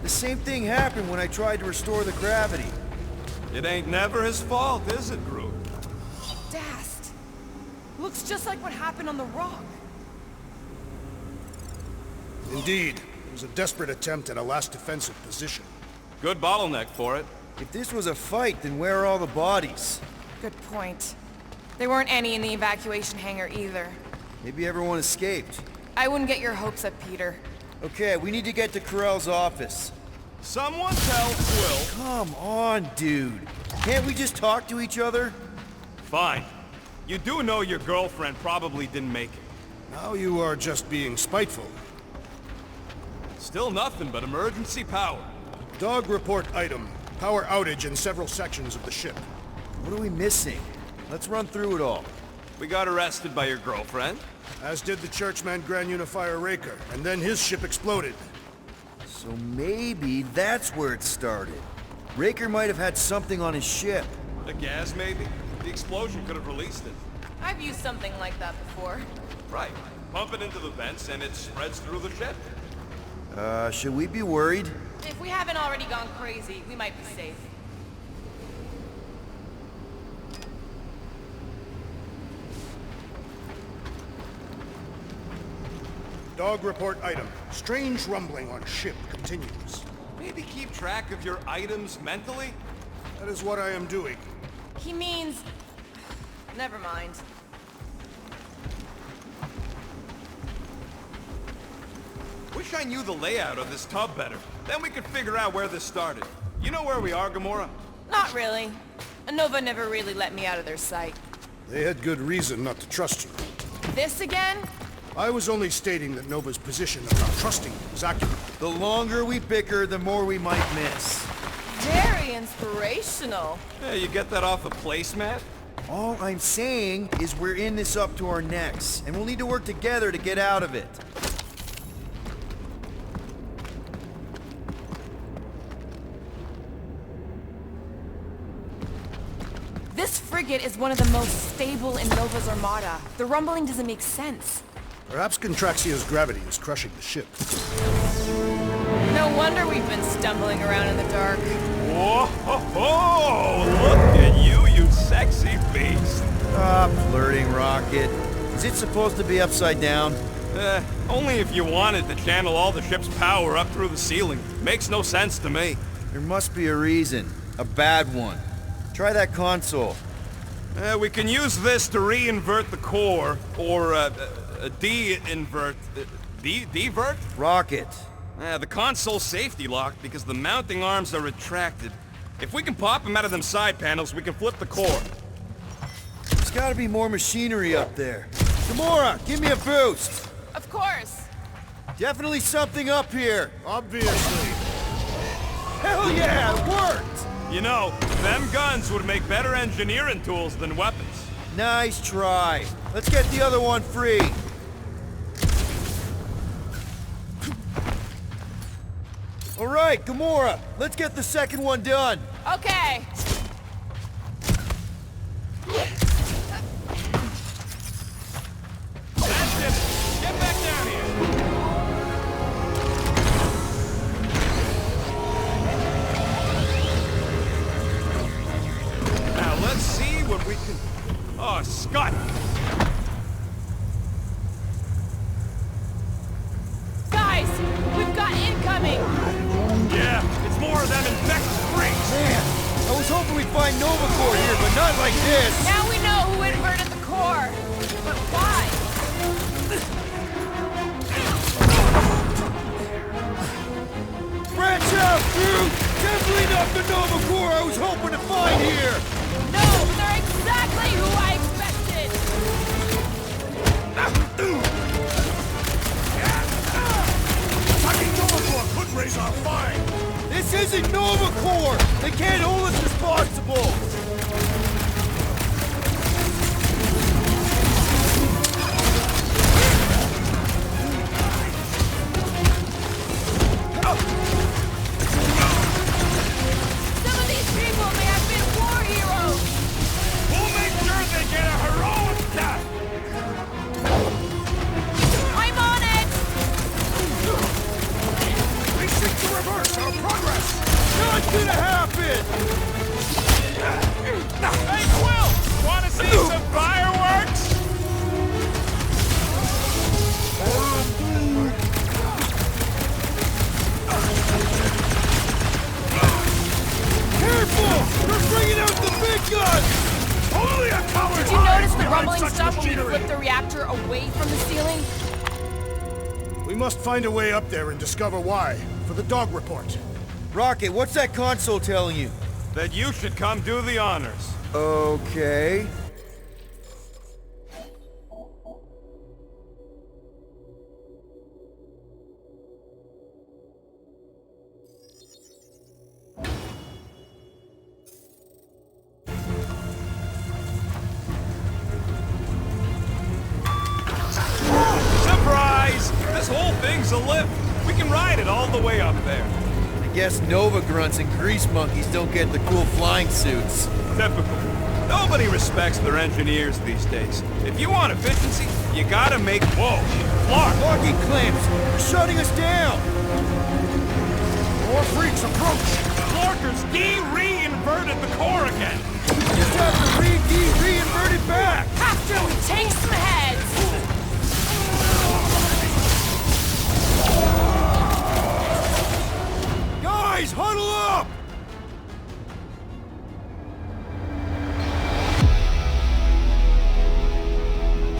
The same thing happened when I tried to restore the gravity. It ain't never his fault, is it, Groot? Dast. Looks just like what happened on the rock. Indeed. It was a desperate attempt at a last defensive position. Good bottleneck for it. If this was a fight, then where are all the bodies? Good point. There weren't any in the evacuation hangar either. Maybe everyone escaped. I wouldn't get your hopes up, Peter. Okay, we need to get to Carell's office. Someone tell Quill. Come on, dude. Can't we just talk to each other? Fine. You do know your girlfriend probably didn't make it. Now you are just being spiteful. Still nothing but emergency power. Dog report item. Power outage in several sections of the ship. What are we missing? Let's run through it all. We got arrested by your girlfriend. As did the Churchman Grand Unifier Raker, and then his ship exploded. So maybe that's where it started. Raker might have had something on his ship. The gas, maybe? The explosion could have released it. I've used something like that before. Right. Pump it into the vents and it spreads through the ship. Should we be worried? If we haven't already gone crazy, we might be safe. Dog report item. Strange rumbling on ship continues. Maybe keep track of your items mentally? That is what I am doing. He means... Never mind. Wish I knew the layout of this tub better. Then we could figure out where this started. You know where we are, Gamora? Not really. Nova never really let me out of their sight. They had good reason not to trust you. This again? I was only stating that Nova's position of not trusting you was accurate. The longer we bicker, the more we might miss. Very inspirational. Yeah, you get that off a placemat? All I'm saying is we're in this up to our necks, and we'll need to work together to get out of it. This frigate is one of the most stable in Nova's armada. The rumbling doesn't make sense. Perhaps Contraxia's gravity is crushing the ship. No wonder we've been stumbling around in the dark. Whoa, ho, ho! Look at you sexy beast! Stop flirting, Rocket. Is it supposed to be upside down? Only if you wanted to channel all the ship's power up through the ceiling. Makes no sense to me. There must be a reason. A bad one. Try that console. We can use this to re-invert the core, or, de-invert... Divert? Rocket. The console's safety locked because the mounting arms are retracted. If we can pop them out of them side panels, we can flip the core. There's gotta be more machinery up there. Gamora, give me a boost! Of course. Definitely something up here! Obviously. Hell yeah, it worked! You know, them guns would make better engineering tools than weapons. Nice try. Let's get the other one free. All right, Gamora, let's get the second one done. Okay. That's it. Get back down here. Now let's see what we can... Oh, Scott! Guys, we've got incoming. Yeah, it's more of them infected freaks. Man, I was hoping we'd find Nova Corps here, but not like this. Now we know who inverted the core. But why? Branch out, Groot! Definitely not the Nova Corps I was hoping to find here! No, they're exactly who I expected. Attacking Nova Corps could raise our fine! This isn't Nova Corps! They can't hold us responsible! Some of these people may have been war heroes. We'll make sure they get a heroic death. I'm on it. They seek to reverse our gonna happen? Hey, Quill! Wanna see some fireworks? Careful! We're bringing out the big guns! Only a coward Did you notice the behind rumbling such stuff when we machinery. flipped the reactor away from the ceiling? We must find a way up there and discover why, for the dog report. Rocket, what's that console telling you? That you should come do the honors. Okay. Surprise! This whole thing's a lift. We can ride it all the way up there. I guess Nova grunts and grease monkeys don't get the cool flying suits. Typical. Nobody respects their engineers these days. If you want efficiency, you gotta make... Whoa! Clark! Locking clamps! They're shutting us down! More freaks approach! Clarkers de-reinverted the core again! Just have to re-invert it back! Have to take some heads! Guys, huddle up!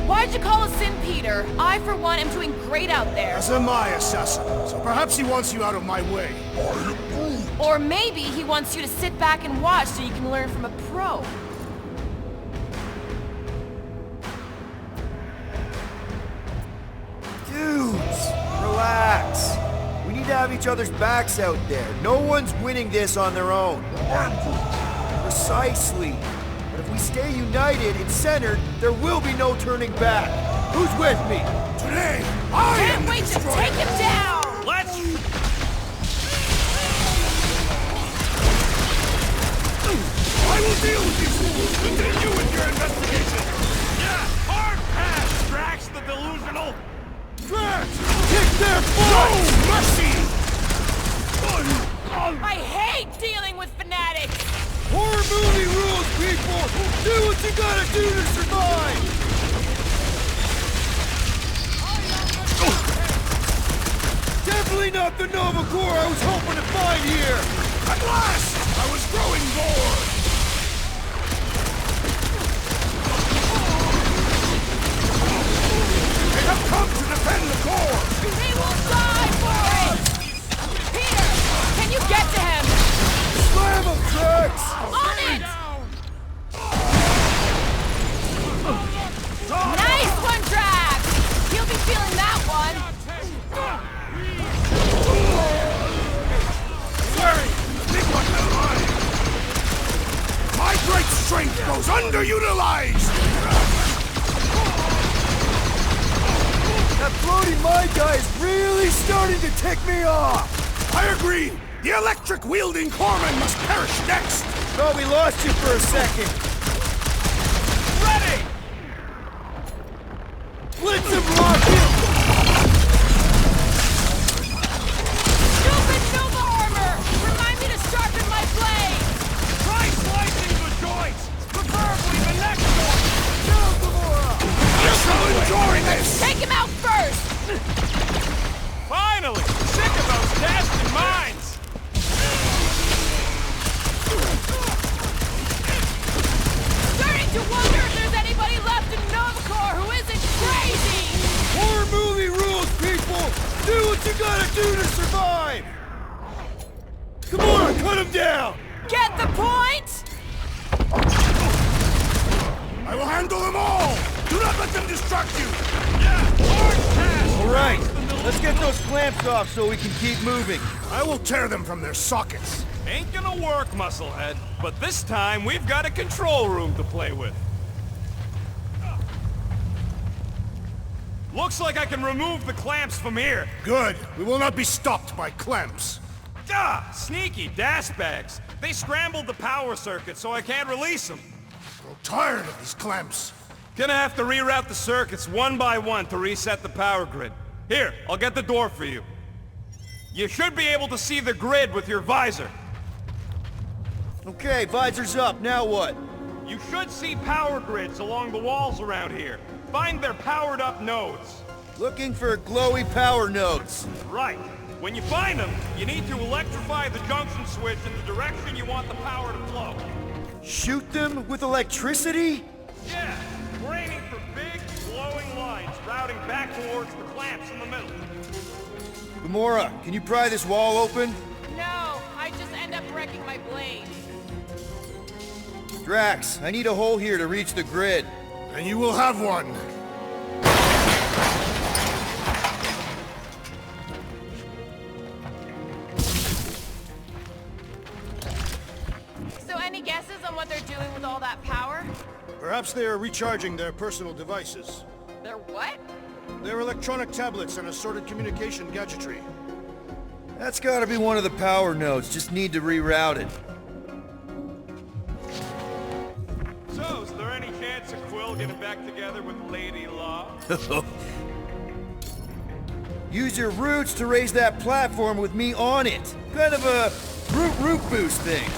Why'd you call us in, Peter? I, for one, am doing great out there. As am I, assassin. So perhaps he wants you out of my way. Or maybe he wants you to sit back and watch so you can learn from a pro. Dudes, relax. We need to have each other's backs out there. No one's winning this on their own. Precisely. But if we stay united and centered, there will be no turning back. Who's with me? Today, I am Can't the wait to destroyer. take him down! Let's... I will deal with you fools. Continue with your investigation! Yeah! Hard pass, Drax the delusional! Drax! Kick their No butt! mercy! I hate dealing with fanatics! Horror movie rules, people! Do what you gotta do to survive! Definitely not the Nova Corps I was hoping to find here! At last! I was growing bored! They have come to defend the core! They will die for it! Peter, can you get to him? Slam him, Drax! On it! Nice one, Drax! He'll be feeling that one. Larry, big one of mine! My great strength goes underutilized! That floating mind guy is really starting to tick me off! I agree! The electric-wielding corpsman must perish next! Thought we lost you for a second. Ready! Blitz him, Rocket! Stupid Nova armor! Remind me to sharpen my blade! Try slicing the joints! Preferably the next one! Down, Gamora! I shall enjoy this! Take him out first! Finally! Sick of those dashed mines! Starting to wonder if there's anybody left in Nova Corps who isn't crazy! Horror movie rules, people! Do what you gotta do to survive! Gamora, cut him down! Get the point? I will handle them all! Do not let them distract you! All right, let's get those clamps off so we can keep moving. I will tear them from their sockets. Ain't gonna work, Musclehead. But this time, we've got a control room to play with. Looks like I can remove the clamps from here. Good. We will not be stopped by clamps. Ah, sneaky bags. They scrambled the power circuit, so I can't release them. Grow tired of these clamps. Gonna have to reroute the circuits one by one to reset the power grid. Here, I'll get the door for you. You should be able to see the grid with your visor. Okay, visor's up, now what? You should see power grids along the walls around here. Find their powered up nodes. Looking for glowy power nodes. Right. When you find them, you need to electrify the junction switch in the direction you want the power to flow. Shoot them with electricity? Yeah, we're aiming for big, glowing lines routing back towards the clamps in the middle. Gamora, can you pry this wall open? No, I just end up wrecking my blade. Drax, I need a hole here to reach the grid. And you will have one. So any guesses on what they're doing with all that power? Perhaps they are recharging their personal devices. They're what? Their electronic tablets and assorted communication gadgetry. That's gotta be one of the power nodes, just need to reroute it. So, is there any chance of Quill getting back together with Lady Law? Use your roots to raise that platform with me on it. Kind of a root boost thing.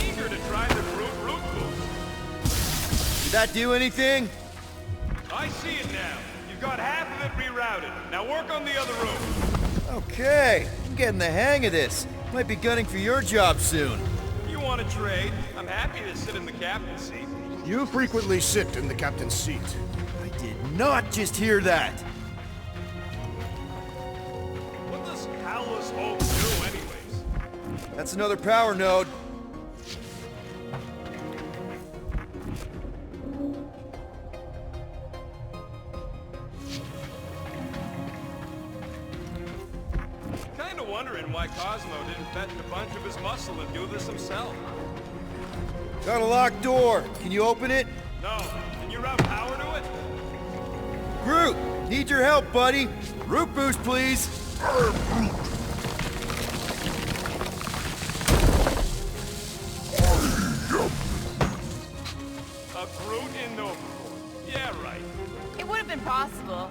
Eager to try the root boost. Did that do anything? I see it now. You've got half of it rerouted. Now work on the other room. Okay, I'm getting the hang of this. Might be gunning for your job soon. You want to trade? I'm happy to sit in the captain's seat. You frequently sit in the captain's seat. I did not just hear that. What does Howless Hope do anyways? That's another power node. Kinda wondering why Cosmo didn't fetch a bunch of his muscle and do this himself. Got a locked door. Can you open it? No. Can you route power to it? Groot, need your help, buddy. Root boost, please. A Groot in Nova. Yeah, right. It would have been possible.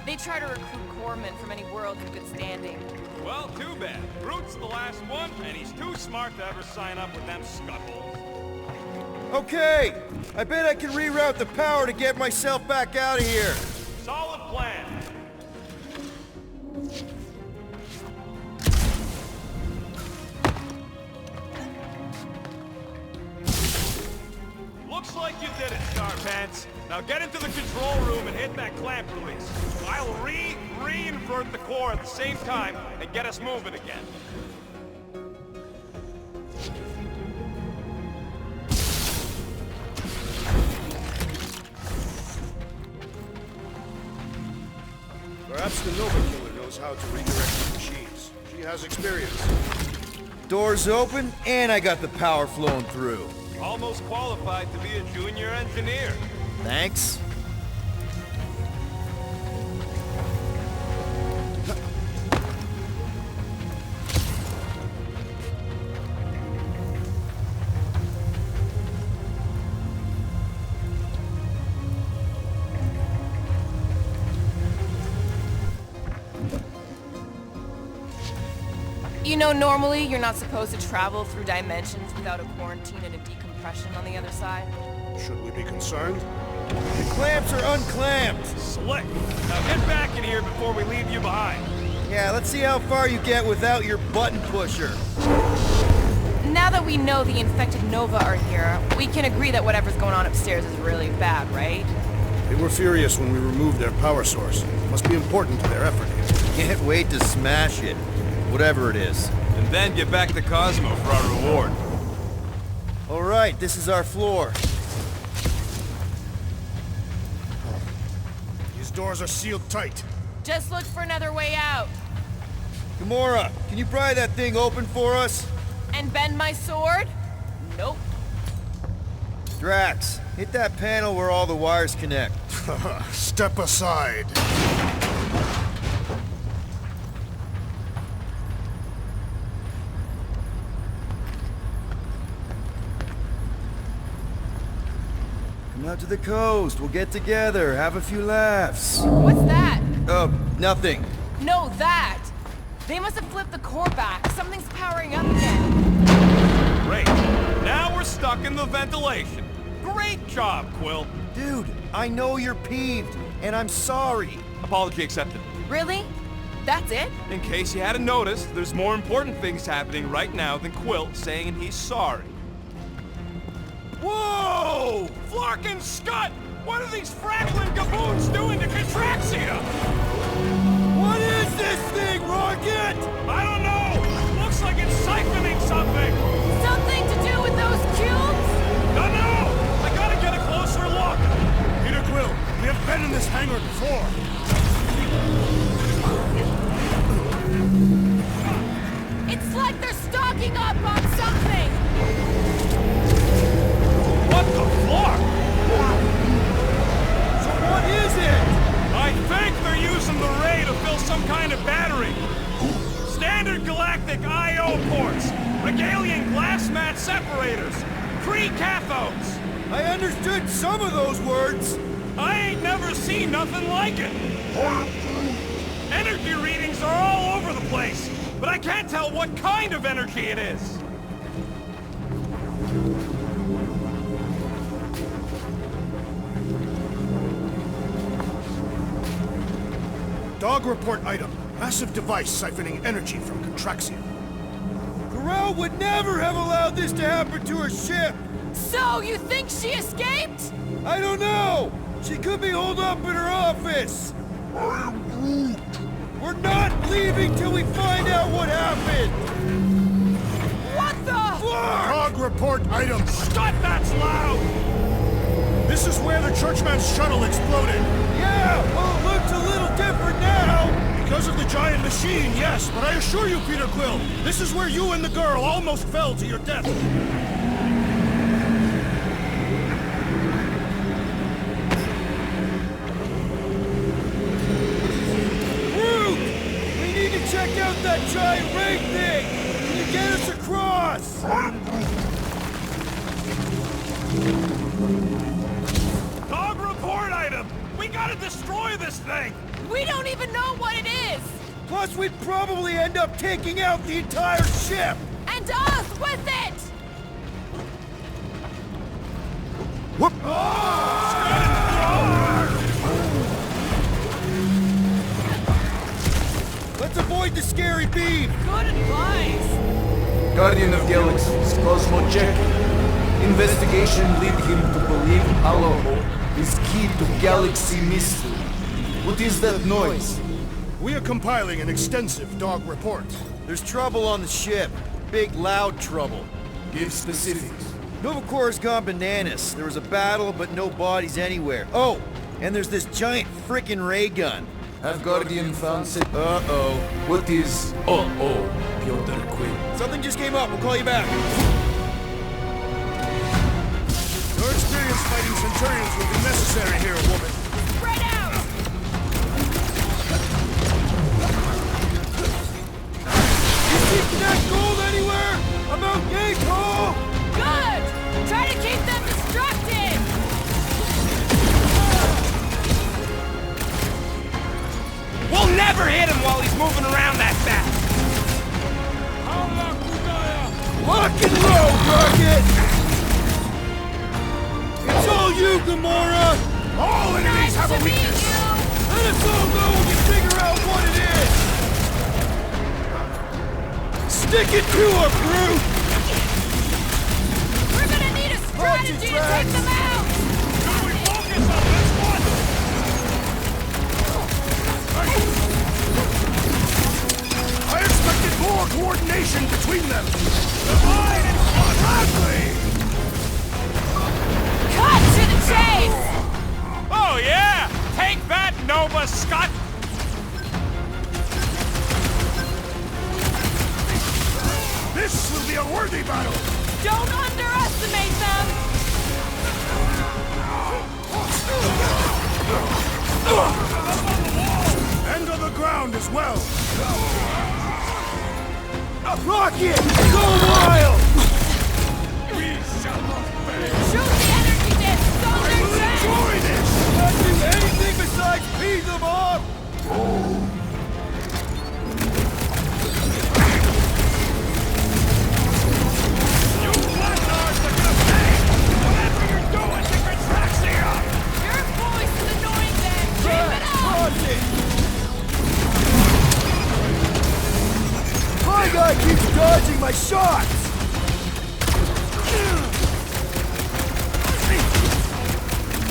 They try to recruit corpsmen from any world in good standing. Well, too bad. Groot's the last one, and he's too smart to ever sign up with them scuttles. Okay, I bet I can reroute the power to get myself back out of here. Solid plan. Looks like you did it, Starpants. Now get into the control room and hit that clamp release. I'll re-invert the core at the same time and get us moving again. Perhaps the Nova Killer knows how to redirect the machines. She has experience. Doors open, and I got the power flowing through. Almost qualified to be a junior engineer. Thanks. You know, normally you're not supposed to travel through dimensions without a quarantine and a decompression on the other side. Should we be concerned? The clamps are unclamped. Slick. Now get back in here before we leave you behind. Yeah, let's see how far you get without your button pusher. Now that we know the infected Nova are here, we can agree that whatever's going on upstairs is really bad, right? They were furious when we removed their power source. Must be important to their effort. Can't wait to smash it. Whatever it is. And then get back to Cosmo for our reward. All right, this is our floor. These doors are sealed tight. Just look for another way out. Gamora, can you pry that thing open for us? And bend my sword? Nope. Drax, hit that panel where all the wires connect. Step aside. Come out to the coast. We'll get together, have a few laughs. What's that? Nothing. No, that! They must have flipped the core back. Something's powering up again. Great. Now we're stuck in the ventilation. Great job, Quill. Dude, I know you're peeved, and I'm sorry. Apology accepted. Really? That's it? In case you hadn't noticed, there's more important things happening right now than Quill saying he's sorry. Whoa! Flark and Scott! What are these frackling gaboons doing to Contraxia? What is this thing, Rocket? I don't know! Looks like it's siphoning something! Something to do with those cubes? Don't know! I gotta get a closer look! Peter Quill, we have been in this hangar before. It's like they're stocking up on something! What the fuck? So what is it? I think they're using the ray to fill some kind of battery. Standard galactic I.O. ports, Regalian glass mat separators, pre-cathodes. I understood some of those words. I ain't never seen nothing like it. Energy readings are all over the place, but I can't tell what kind of energy it is. Dog report item. Massive device siphoning energy from Contraxia. Corral would never have allowed this to happen to her ship. So, you think she escaped? I don't know. She could be holed up in her office. We're not leaving till we find out what happened. What the? Dog report item. Scott, that's loud! This is where the Churchman's shuttle exploded. Yeah, well, it looks a little different now. Because of the giant machine, yes, but I assure you, Peter Quill, this is where you and the girl almost fell to your death. Groot! We need to check out that giant ray thing! Can you get us across? Dog report item! We gotta destroy this thing! We don't even know what it is! Plus, we'd probably end up taking out the entire ship! And us with it! Whoop! Let's avoid the scary beam! Good advice! Guardian of Galaxies, Cosmo check. Investigation lead him to believe Aloho is key to galaxy mystery. What is that noise? We are compiling an extensive dog report. There's trouble on the ship. Big, loud trouble. Give specifics. Novacor's gone bananas. There was a battle, but no bodies anywhere. Oh, and there's this giant frickin' ray gun. Have Guardian found Uh-oh. What is Piotr Quill? Something just came up. We'll call you back. Your experience fighting Centurions will be necessary here, woman. Spread out! You see that gold anywhere? About gate hole? Good! Try to keep them distracted! We'll never hit him while he's moving around that fast! Rock and roll, Rocket! It's all you, Gamora! All enemies Nice have to a meet weakness. you! Let us all know we can figure out what it is! Stick it to her, Groot! We're gonna need a strategy to Drax. take them out! Should we focus on this one? I expected more coordination between them. Divide and conquer! Cut to the chase! Oh yeah! Take that, Nova Scott! This will be a worthy battle. Don't underestimate them! And on the ground as well. Rocket! Go wild! We shall not fail! Shoot the energy discs on their chest! Enjoy this. Not do anything besides pee them off! dodging my shots!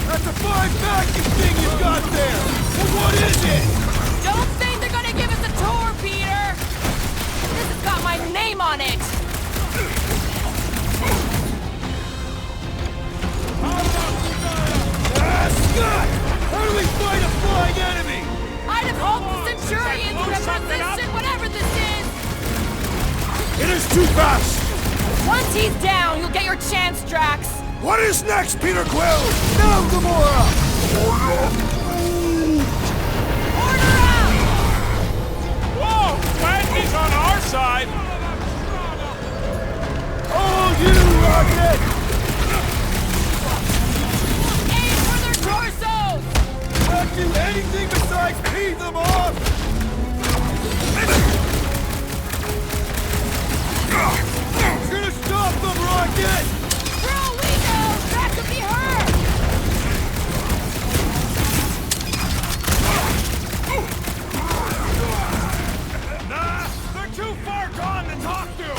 That's a 5 vacuum thing you've got there! Well, what is it? Don't think they're gonna give us a tour, Peter! This has got my name on it! Scott! How do we fight a flying enemy? I'd have hoped the Centurions would have resisted whatever this is! It is too fast! Once he's down, you'll get your chance, Drax! What is next, Peter Quill? No, Gamora! Order out! Whoa! Glad he's on our side! Oh, you, Rocket! Aim for their torsos! Not do anything besides pee them off! You're gonna stop them, Rocket! For all we know, that could be her! Nah, they're too far gone to talk to!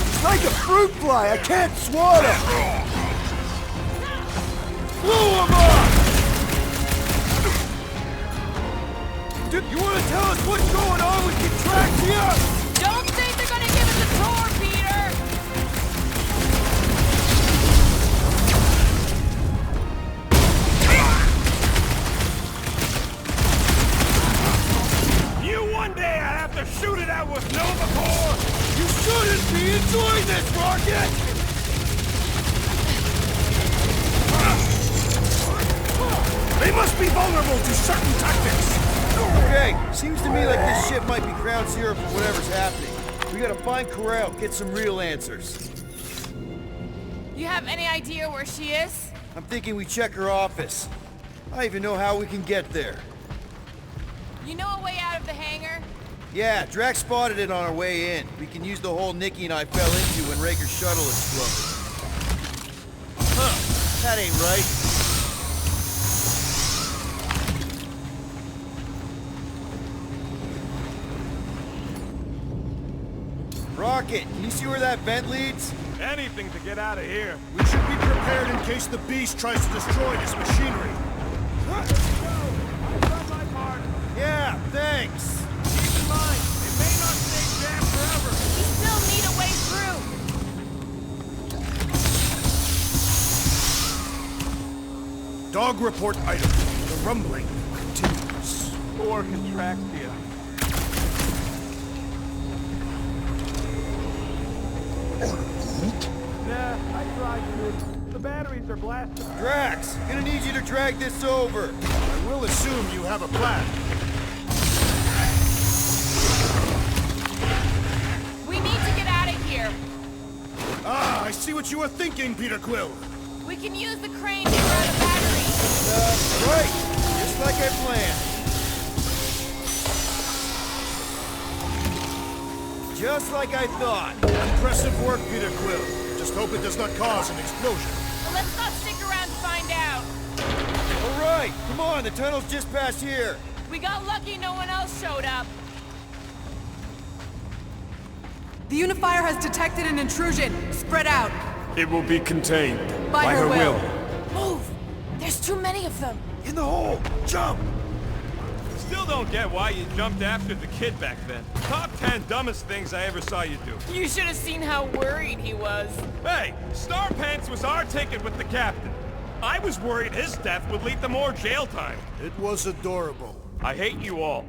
It's like a fruit fly, I can't swat him! Blew him up! You wanna tell us what's going on with Contraxia? Don't think they're gonna give us a tour, Peter! You one day I'd have to shoot it out with Nova Corps! You shouldn't be enjoying this, Rocket! They must be vulnerable to certain tactics! Okay, seems to me like this ship might be ground zero for whatever's happening. We gotta find Corral, get some real answers. You have any idea where she is? I'm thinking we check her office. I don't even know how we can get there. You know a way out of the hangar? Yeah, Drax spotted it on our way in. We can use the hole Nikki and I fell into when Raker's shuttle exploded. Huh, that ain't right. Rocket, can you see where that vent leads? Anything to get out of here. We should be prepared in case the beast tries to destroy this machinery. Let's go! I've done my part. Yeah, thanks. Keep in mind, it may not stay jammed forever. We still need a way through! Dog report item. The rumbling continues. Or Contraxia. Nah, I tried to. The batteries are blasted. Drax, gonna need you to drag this over. I will assume you have a plan. We need to get out of here! Ah, I see what you were thinking, Peter Quill. We can use the crane to grab the battery! Right, just like I planned. Just like I thought. Impressive work, Peter Quill. Just hope it does not cause an explosion. But let's not stick around to find out! All right, come on, the tunnel's just past here. We got lucky no one else showed up. The Unifier has detected an intrusion. Spread out. It will be contained. By her will. Move! There's too many of them! In the hole, jump! Still don't get why you jumped after the kid back then. Top 10 dumbest things I ever saw you do. You should have seen how worried he was. Hey, Star Pants was our ticket with the captain. I was worried his death would lead to more jail time. It was adorable. I hate you all.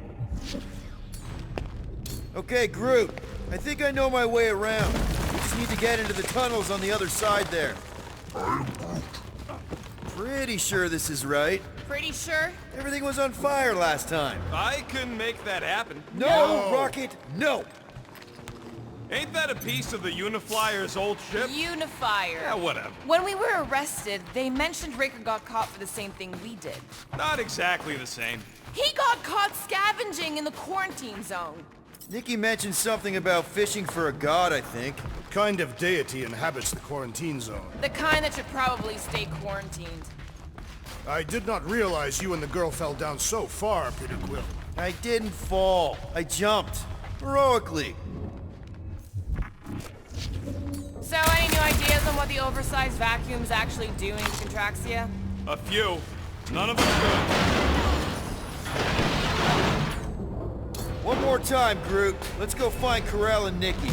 Okay, Groot. I think I know my way around. We just need to get into the tunnels on the other side there. Pretty sure this is right. Pretty sure? Everything was on fire last time. I couldn't make that happen. No, Rocket, no! Ain't that a piece of the Uniflyer's old ship? Unifier. Yeah, whatever. When we were arrested, they mentioned Raker got caught for the same thing we did. Not exactly the same. He got caught scavenging in the quarantine zone. Nikki mentioned something about fishing for a god, I think. What kind of deity inhabits the quarantine zone? The kind that should probably stay quarantined. I did not realize you and the girl fell down so far, Peter Quill. I didn't fall. I jumped. Heroically. ideas on what the oversized vacuum's actually doing to Contraxia? A few. None of them good. One more time, Groot. Let's go find Ko-Rel and Nikki.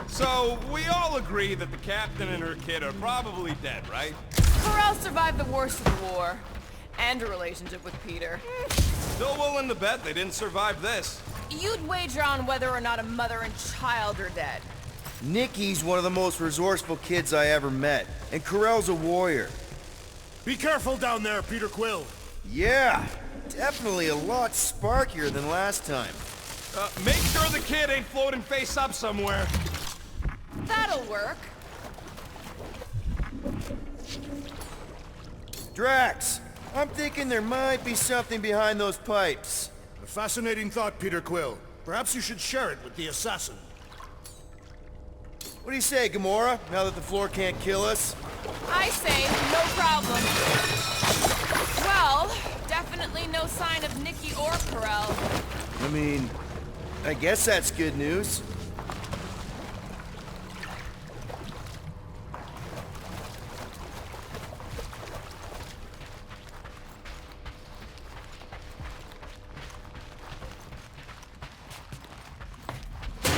So, we all agree that the captain and her kid are probably dead, right? Ko-Rel survived the worst of the war. And a relationship with Peter. Still willing to bet they didn't survive this. You'd wager on whether or not a mother and child are dead. Nikki's one of the most resourceful kids I ever met. And Ko-Rel's a warrior. Be careful down there, Peter Quill. Yeah, definitely a lot sparkier than last time. Make sure the kid ain't floating face up somewhere. That'll work. Drax, I'm thinking there might be something behind those pipes. A fascinating thought, Peter Quill. Perhaps you should share it with the assassin. What do you say, Gamora, now that the floor can't kill us? I say, no problem. Well, definitely no sign of Nikki or Ko-Rel. I mean, I guess that's good news.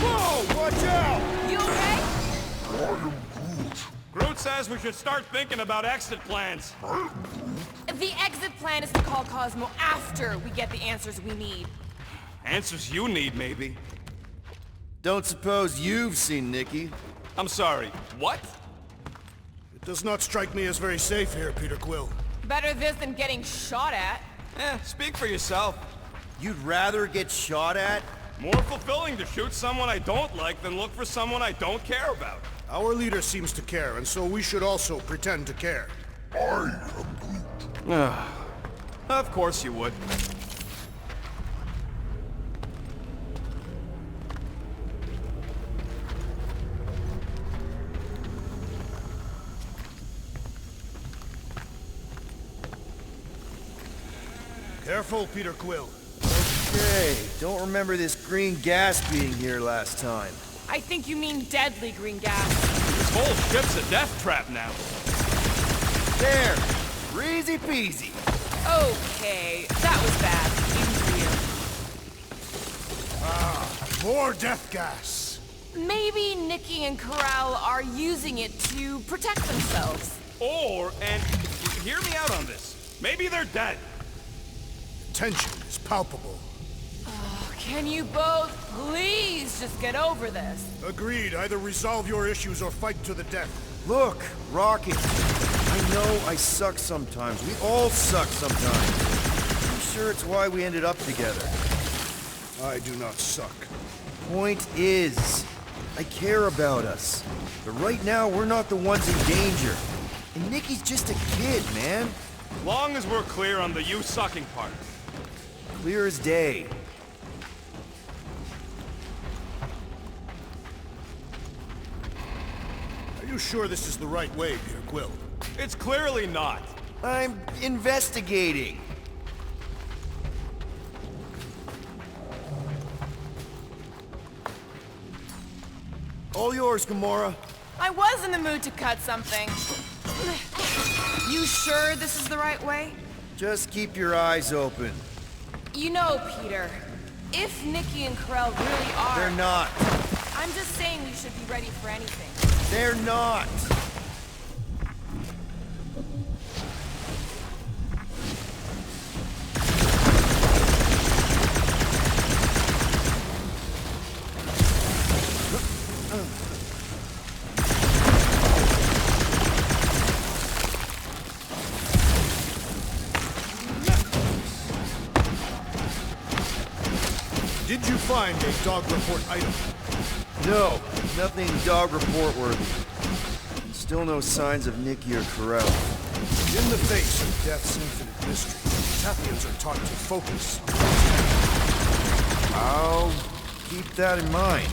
Whoa, watch out! You okay? Groot says we should start thinking about exit plans. The exit plan is to call Cosmo after we get the answers we need. Answers you need, maybe. Don't suppose you've seen Nikki? I'm sorry, what? It does not strike me as very safe here, Peter Quill. Better this than getting shot at. Speak for yourself. You'd rather get shot at? More fulfilling to shoot someone I don't like than look for someone I don't care about. Our leader seems to care, and so we should also pretend to care. Of course you would. Careful, Peter Quill. Okay, don't remember this green gas being here last time. I think you mean deadly green gas. This whole ship's a death trap now. There! Easy peasy. Okay, that was bad. Even for More death gas. you. Maybe Nikki and Ko-Rel are using it to protect themselves. Or, and hear me out on this, maybe they're dead. Tension is palpable. Can you both please just get over this? Agreed. Either resolve your issues or fight to the death. Look, Rocket. I know I suck sometimes. We all suck sometimes. I'm sure it's why we ended up together. I do not suck. Point is, I care about us. But right now, we're not the ones in danger. And Nikki's just a kid, man. Long as we're clear on the you sucking part. Clear as day. Are you sure this is the right way, Peter Quill? It's clearly not. I'm investigating. All yours, Gamora. I was in the mood to cut something. You sure this is the right way? Just keep your eyes open. You know, Peter, if Nikki and Ko-Rel really are... They're not. I'm just saying we should be ready for anything. They're not. Did you find a dog report item? No, nothing dog report worthy. Still no signs of Nikki or Ko-Rel. In the face of death's infinite mystery, Tathians are taught to focus. I'll keep that in mind.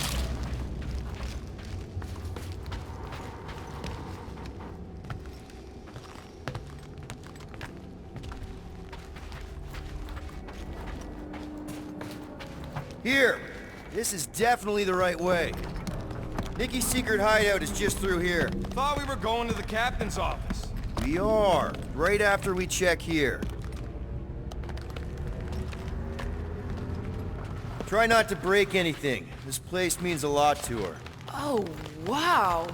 Here, This is definitely the right way. Nikki's secret hideout is just through here. Thought we were going to the captain's office. We are, right after we check here. Try not to break anything. This place means a lot to her. Oh, wow.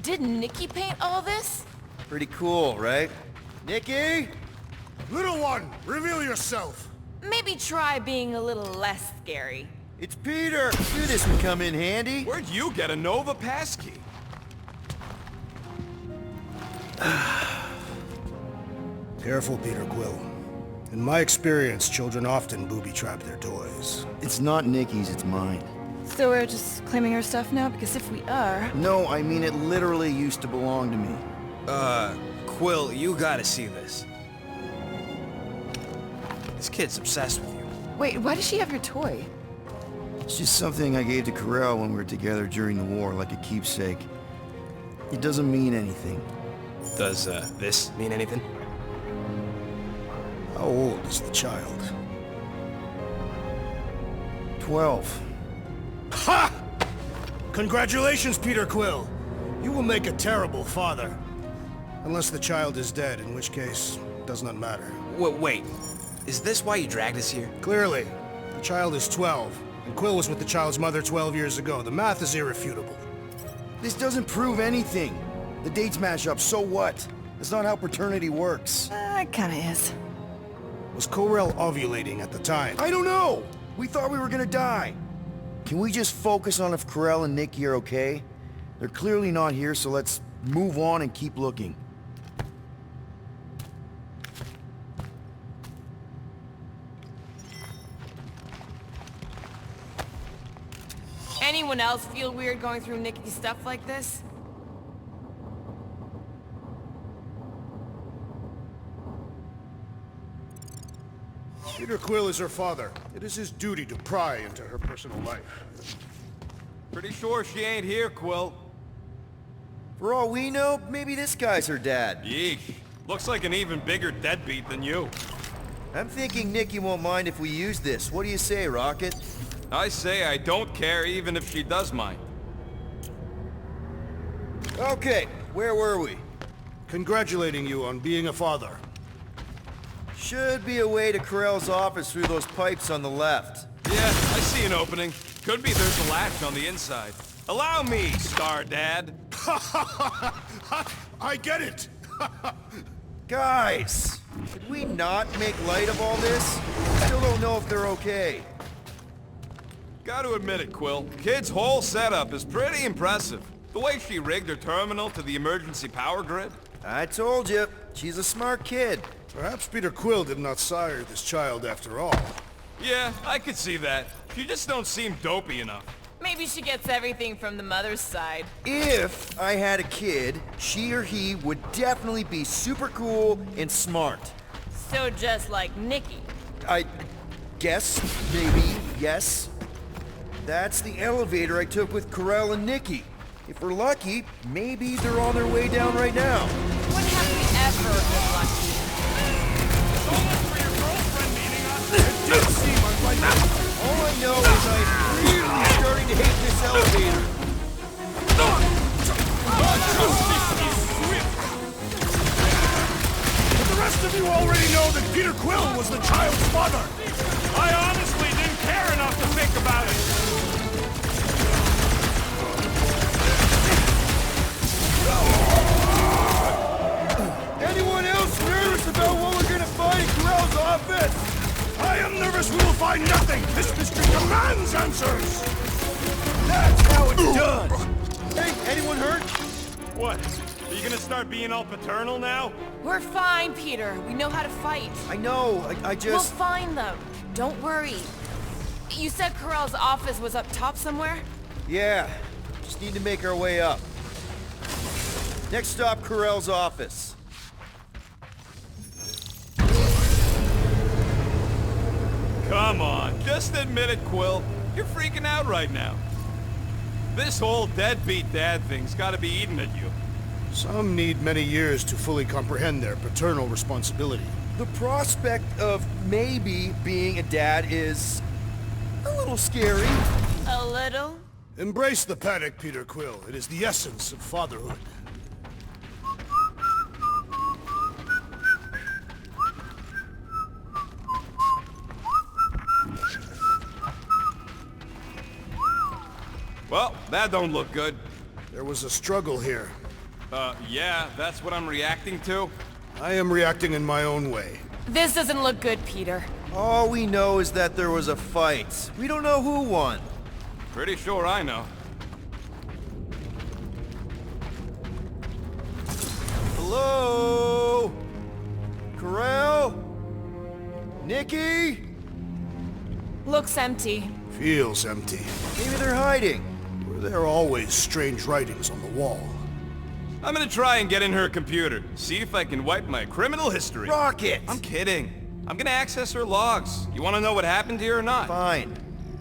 Did Nikki paint all this? Pretty cool, right? Nikki? Little one, reveal yourself. Maybe try being a little less scary. It's Peter! Knew this would come in handy. Where'd you get a Nova passkey? Careful, Peter Quill. In my experience, children often booby-trap their toys. It's not Nikki's, it's mine. So we're just claiming her stuff now? Because if we are... No, I mean it literally used to belong to me. Quill, you gotta see this. This kid's obsessed with you. Wait, why does she have your toy? It's just something I gave to Corell when we were together during the war, like a keepsake. It doesn't mean anything. Does, this mean anything? How old is the child? 12. Ha! Congratulations, Peter Quill. You will make a terrible father. Unless the child is dead, in which case, it does not matter. Wait. Is this why you dragged us here? Clearly, the child is 12, and Quill was with the child's mother 12 years ago. The math is irrefutable. This doesn't prove anything. The dates match up, so what? That's not how paternity works. It kinda is. Was Corell ovulating at the time? I don't know! We thought we were gonna die. Can we just focus on if Corell and Nikki are okay? They're clearly not here, so let's move on and keep looking. Anyone else feel weird going through Nikki's stuff like this? Peter Quill is her father. It is his duty to pry into her personal life. Pretty sure she ain't here, Quill. For all we know, maybe this guy's her dad. Yeesh. Looks like an even bigger deadbeat than you. I'm thinking Nikki won't mind if we use this. What do you say, Rocket? I say I don't care even if she does mind. Okay, where were we? Congratulating you on being a father. Should be a way to Corell's office through those pipes on the left. Yeah, I see an opening. Could be there's a latch on the inside. Allow me, Star Dad. I get it! Guys, should we not make light of all this? Still don't know if they're okay. Gotta admit it, Quill. Kid's whole setup is pretty impressive. The way she rigged her terminal to the emergency power grid. I told you, she's a smart kid. Perhaps Peter Quill did not sire this child after all. Yeah, I could see that. She just don't seem dopey enough. Maybe she gets everything from the mother's side. If I had a kid, she or he would definitely be super cool and smart. So just like Nikki. I guess, maybe, yes. That's the elevator I took with Corell and Nikki. If we're lucky, maybe they're on their way down right now. When have we ever been lucky? So much for your girlfriend meeting us. It did seem unlikely. All I know is I'm really starting to hate this elevator. But the rest of you already know that Peter Quill was the child's father. I honestly didn't care enough to think about it. Anyone else nervous about what we're gonna find in Corell's office? I am nervous we will find nothing. This mystery demands answers. That's how it's done. Hey, anyone hurt? What? Are you gonna start being all paternal now? We're fine, Peter. We know how to fight. I know, I We'll just... find them. Don't worry. You said Corell's office was up top somewhere? Yeah, just need to make our way up. Next stop, Corell's office. Come on, just admit it, Quill. You're freaking out right now. This whole deadbeat dad thing's gotta be eating at you. Some need many years to fully comprehend their paternal responsibility. The prospect of maybe being a dad is A little scary. A little? Embrace the panic, Peter Quill. It is the essence of fatherhood. Well, that don't look good. There was a struggle here. Yeah, that's what I'm reacting to. I am reacting in my own way. This doesn't look good, Peter. All we know is that there was a fight. We don't know who won. Pretty sure I know. Hello? Corral? Nikki? Looks empty. Feels empty. Maybe they're hiding. Were there always strange writings on the wall? I'm gonna try and get in her computer. See if I can wipe my criminal history. Rocket! I'm kidding. I'm gonna access her logs. You wanna know what happened here or not? Fine.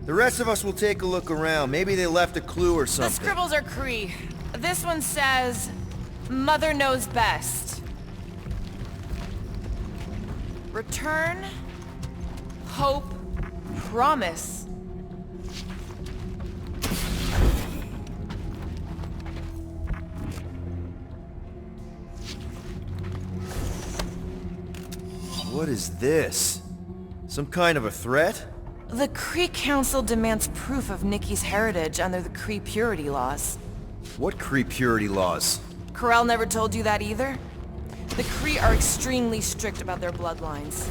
The rest of us will take a look around. Maybe they left a clue or The something. scribbles are Kree. This one says, Mother knows best. Return, hope, promise. What is this? Some kind of a threat? The Kree Council demands proof of Nikki's heritage under the Kree purity laws. What Kree purity laws? Corel never told you that either? The Kree are extremely strict about their bloodlines.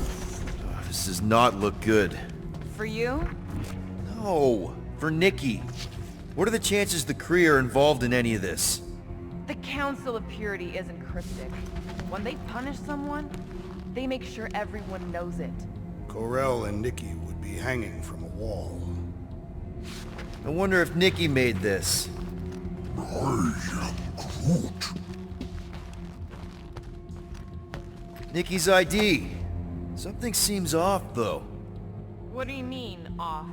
This does not look good. For you? No, for Nikki. What are the chances the Kree are involved in any of this? The Council of Purity isn't cryptic. When they punish someone, they make sure everyone knows it. Corel and Nikki would be hanging from a wall. I wonder if Nikki made this. Nikki's ID. Something seems off, though. What do you mean, off?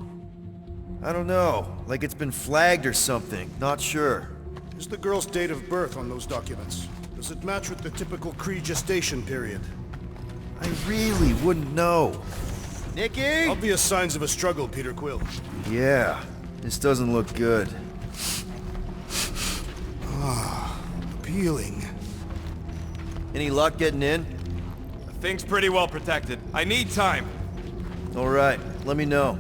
I don't know. Like it's been flagged or something. Not sure. Is the girl's date of birth on those documents? Does it match with the typical Kree gestation period? I really wouldn't know. Nikki? Obvious signs of a struggle, Peter Quill. Yeah, this doesn't look good. Appealing. Any luck getting in? The thing's pretty well protected. I need time. All right, let me know.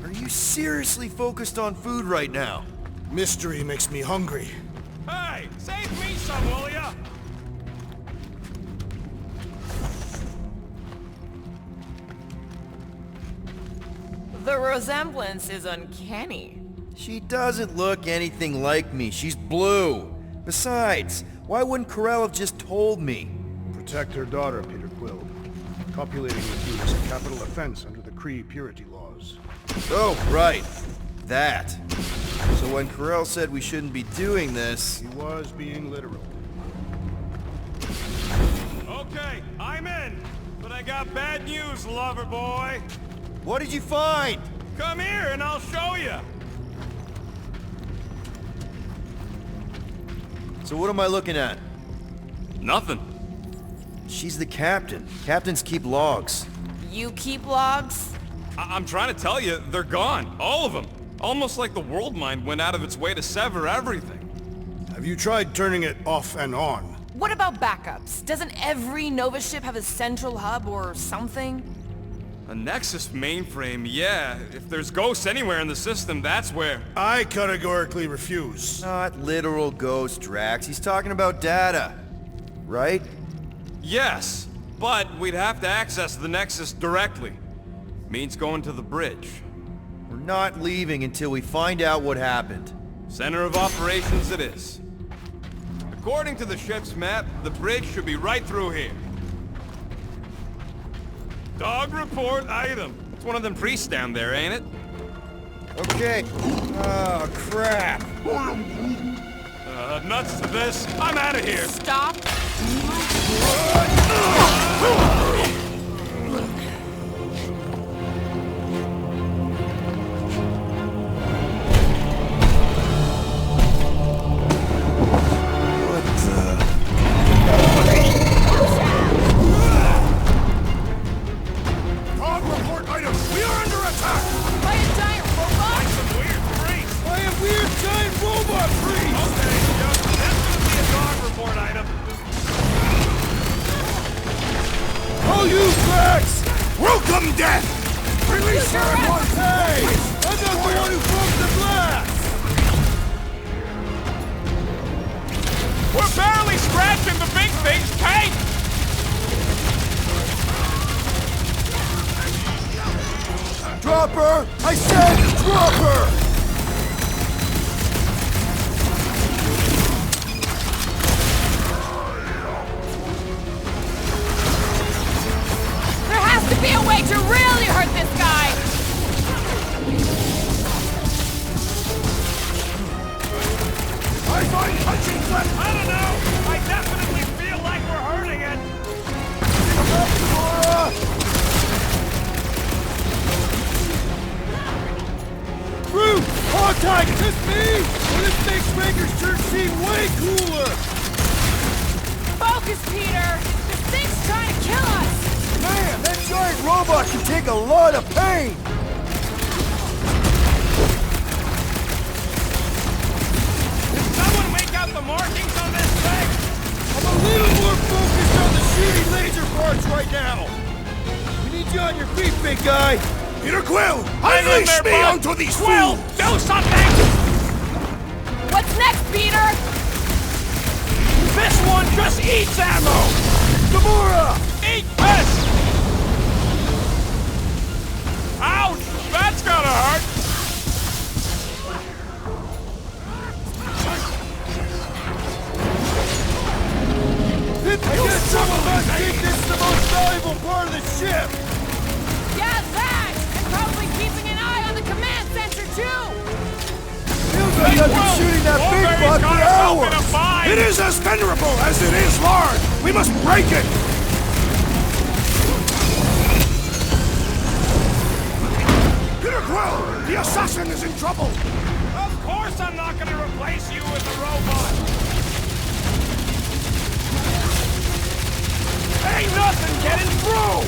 Are you seriously focused on food right now? Mystery makes me hungry. Hey, save me some, will ya? The resemblance is uncanny. She doesn't look anything like me. She's blue. Besides, why wouldn't Corel have just told me? Protect her daughter, Peter Quill. Copulating with you is a capital offense under the Kree purity laws. Oh, right. That. So when Corel said we shouldn't be doing this... He was being literal. Okay, I'm in. But I got bad news, lover boy. What did you find? Come here and I'll show you. So what am I looking at? Nothing. She's the captain. Captains keep logs. You keep logs? I'm trying to tell you, they're gone. All of them. Almost like the world mind went out of its way to sever everything. Have you tried turning it off and on? What about backups? Doesn't every Nova ship have a central hub or something? A Nexus mainframe, yeah. If there's ghosts anywhere in the system, that's where. I categorically refuse. Not literal ghost, Drax. He's talking about data. Right? Yes, but we'd have to access the Nexus directly. Means going to the bridge. We're not leaving until we find out what happened. Center of operations it is. According to the ship's map, the bridge should be right through here. Dog report item. It's one of them priests down there, ain't it? Okay. Oh, crap. Nuts to this. I'm out of here. Stop. you, Drax! Welcome, death! Release her at once! Hey! I'm not the one who broke the glass! We're barely scratching the big thing's tank! Drop her! I said drop her! There has to be a way to really hurt this guy! I find punching flesh! I don't know! I definitely feel like we're hurting it! Groot! Hog-tied! Is this me? Well, this makes Raker's turn seem way cooler! Focus, Peter! This thing's trying to kill us! Man, that giant robot can take a lot of pain! Did someone make out the markings on this thing? I'm a little more focused on the shooting laser parts right now! We need you on your feet, big guy! Peter Quill! Hang in Unleash there, me bud. onto these Quill, fools! do something! What's next, Peter? This one just eats ammo! Gamora! Eat this! Ouch! That's gotta hurt! I guess some of us think this is the most valuable part of the ship! Yeah, that! And probably keeping an eye on the command center, too! Feels like I've been shooting that big buck for hours! It is as venerable as it is large! We must break it! Peter Quill! The assassin is in trouble! Of course I'm not gonna replace you with a robot! Ain't nothing getting through!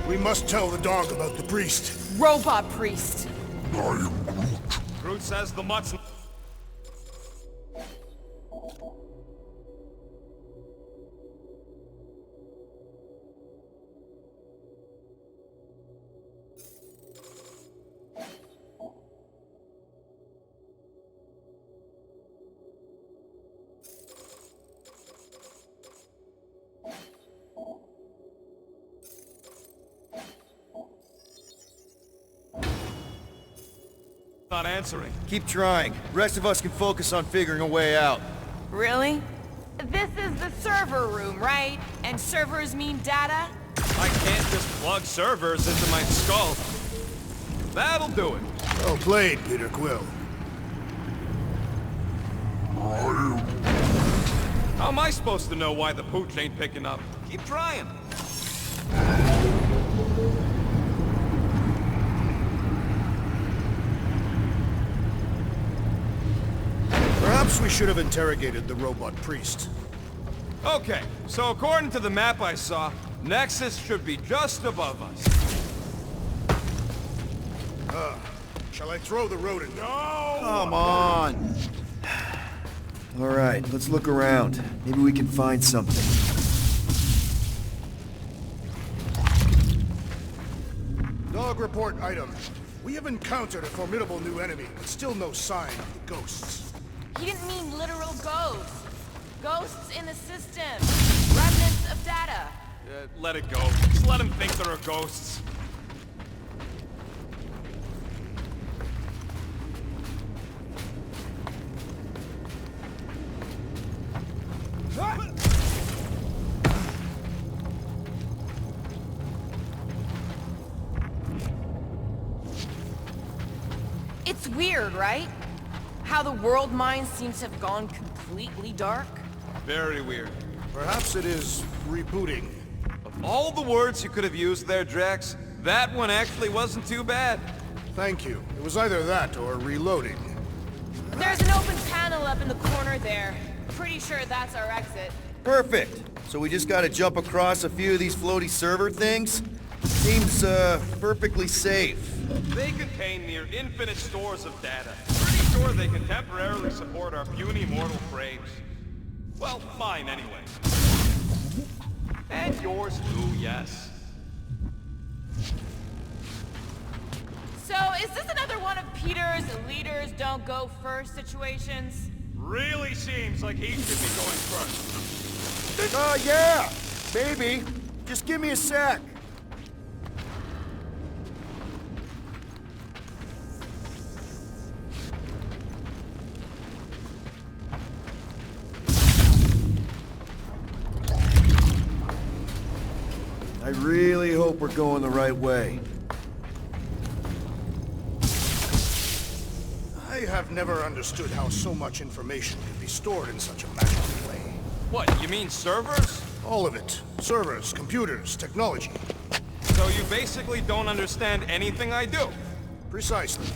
We must tell the dog about the priest. Robot priest. Groot says the mutt's... not answering. Keep trying. Rest of us can focus on figuring a way out. Really? This is the server room, right? And servers mean data? I can't just plug servers into my skull. That'll do it. Well played, Peter Quill. How am I supposed to know why the pooch ain't picking up? Keep trying. Perhaps we should have interrogated the robot priest. Okay, so according to the map I saw, Nexus should be just above us. Shall I throw the rodent? No! Come on! Alright, let's look around. Maybe we can find something. Dog report item. We have encountered a formidable new enemy, but still no sign of the ghosts. He didn't mean literal ghosts. Ghosts in the system. Remnants of data. Let it go. Just let him think there are ghosts. It's weird, right? How the world mind seems to have gone completely dark. Very weird. Perhaps it is rebooting. Of all the words you could have used there, Drax, that one actually wasn't too bad. Thank you. It was either that or reloading. There's an open panel up in the corner there. Pretty sure that's our exit. Perfect! So we just gotta jump across a few of these floaty server things? Seems, perfectly safe. They contain near infinite stores of data. Pretty sure they can temporarily support our puny mortal frames. Well, mine anyway. And yours too, yes. So, is this another one of Peter's leaders don't go first situations? Really seems like he should be going first. Yeah, maybe. Just give me a sec. I really hope we're going the right way. I have never understood how so much information can be stored in such a magical way. What, you mean servers? All of it. Servers, computers, technology. So you basically don't understand anything I do? Precisely.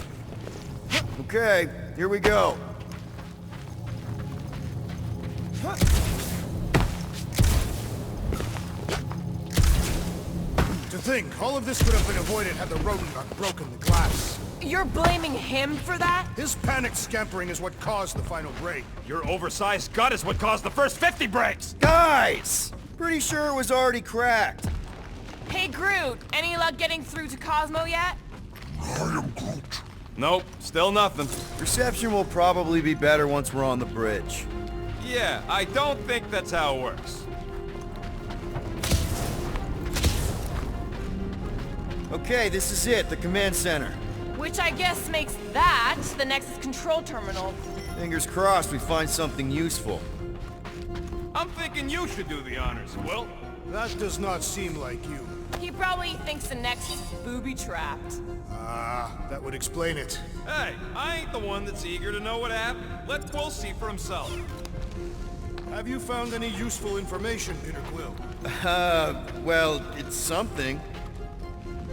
Okay, here we go. To think, all of this could have been avoided had the rodent not broken the glass. You're blaming him for that? His panicked scampering is what caused the final break. Your oversized gut is what caused the first 50 breaks! Guys! Pretty sure it was already cracked. Hey Groot, any luck getting through to Cosmo yet? Nope, still nothing. Reception will probably be better once we're on the bridge. Yeah, I don't think that's how it works. Okay, this is it, the command center. Which I guess makes that the Nexus control terminal. Fingers crossed we find something useful. I'm thinking you should do the honors, Will. That does not seem like you. He probably thinks the Nexus is booby-trapped. That would explain it. Hey, I ain't the one that's eager to know what happened. Let Quill see for himself. Have you found any useful information, Peter Quill? Well, it's something.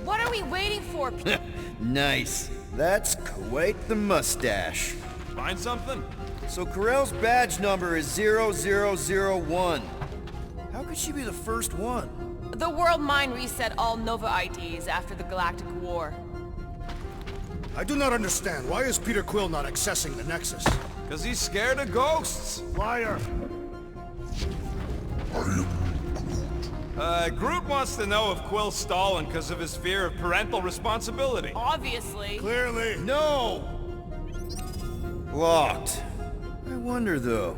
What are we waiting for? Nice. That's quite the mustache. Find something? So Corell's badge number is 0001. How could she be the first one? The world mind reset all Nova IDs after the Galactic War. I do not understand. Why is Peter Quill not accessing the Nexus? Because he's scared of ghosts. Liar! Groot wants to know if Quill's stalling because of his fear of parental responsibility. Obviously. Clearly. No! Locked. I wonder, though.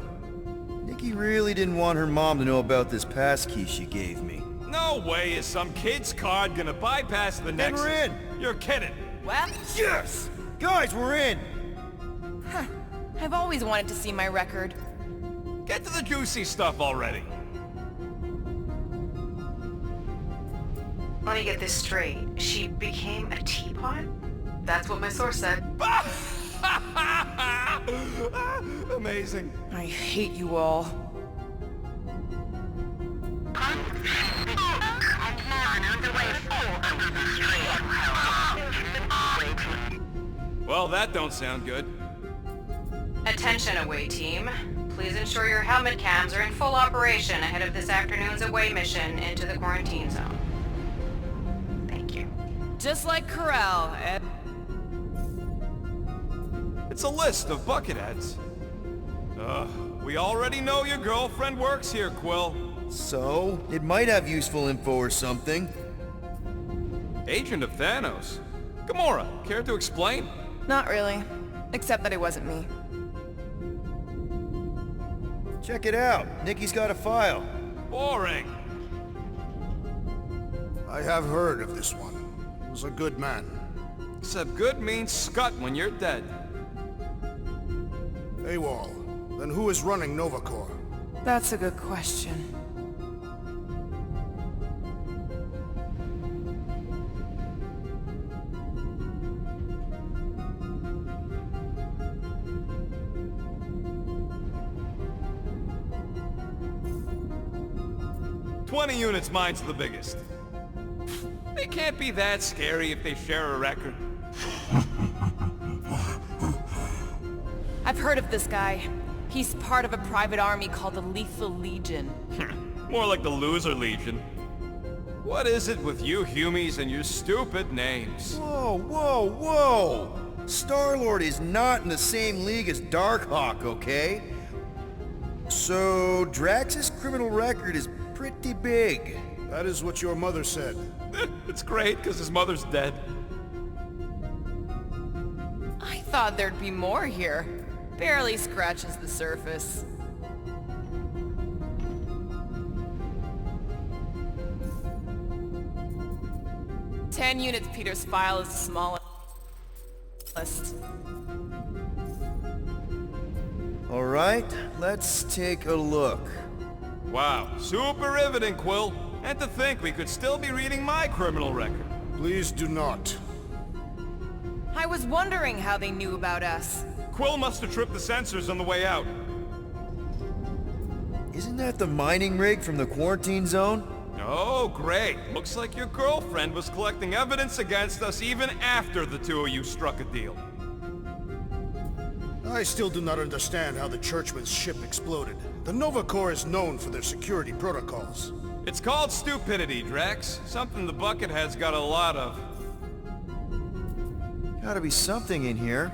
Nikki really didn't want her mom to know about this passkey she gave me. No way is some kid's card gonna bypass the Nexus. we're in. You're kidding. Well, Yes! Guys, we're in! I've always wanted to see my record. Get to the juicy stuff already. Let me get this straight. She became a teapot? That's what my source said. Amazing. I hate you all. Well, that don't sound good. Attention away team. Please ensure your helmet cams are in full operation ahead of this afternoon's away mission into the quarantine zone. Thank you. Just like Corell. It's a list of bucketheads. We already know your girlfriend works here, Quill. So, it might have useful info or something. Agent of Thanos. Gamora, care to explain? Not really. Except that it wasn't me. Check it out. Nikki's got a file. Boring. I have heard of this one. He was a good man. Except good means scut when you're dead. AWOL. Then who is running Nova Corps? That's a good question. "20 units, mine's the biggest. They can't be that scary if they share a record. I've heard of this guy. He's part of a private army called the Lethal Legion. More like the Loser Legion. What is it with you Humies and your stupid names? Whoa, whoa, whoa! Star-Lord is not in the same league as Darkhawk, okay? So, Drax's criminal record is pretty big. That is what your mother said. It's great, because his mother's dead. I thought there'd be more here. Barely scratches the surface. "10 units, Peter's file is the smallest. All right, let's take a look. Wow, super riveting, Quill. And to think we could still be reading my criminal record. Please do not. I was wondering how they knew about us. Quill must have tripped the sensors on the way out. Isn't that the mining rig from the quarantine zone? Oh, great. Looks like your girlfriend was collecting evidence against us even after the two of you struck a deal. I still do not understand how the Churchman's ship exploded. The Nova Corps is known for their security protocols. It's called stupidity, Drax. Something the Buckethead's got a lot of. Gotta be something in here.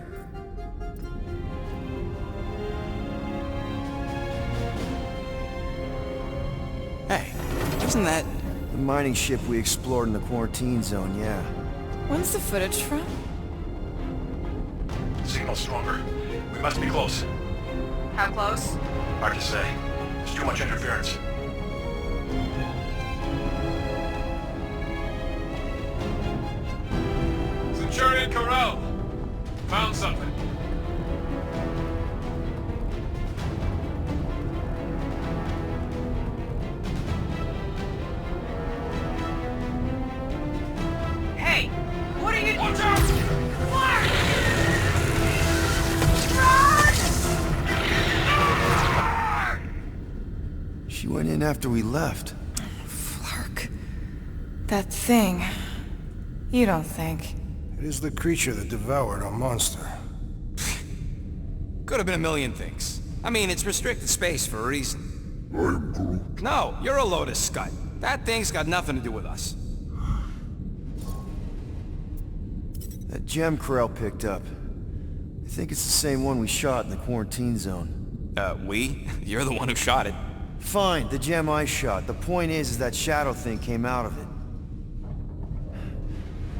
Hey, isn't that... The mining ship we explored in the quarantine zone, yeah. When's the footage from? Signal's stronger. We must be close. How close? Hard to say. There's too much interference. Centurion Corral! Found something. Hey! What are you... Watch out! She went in after we left. Flark. That thing. You don't think? It is the creature that devoured our monster. Could have been a million things. I mean, it's restricted space for a reason. I am Groot. No, you're a load of scud. That thing's got nothing to do with us. That gem Corral picked up. I think it's the same one we shot in the quarantine zone. We? You're the one who shot it. Fine, the gem I shot. The point is that shadow thing came out of it.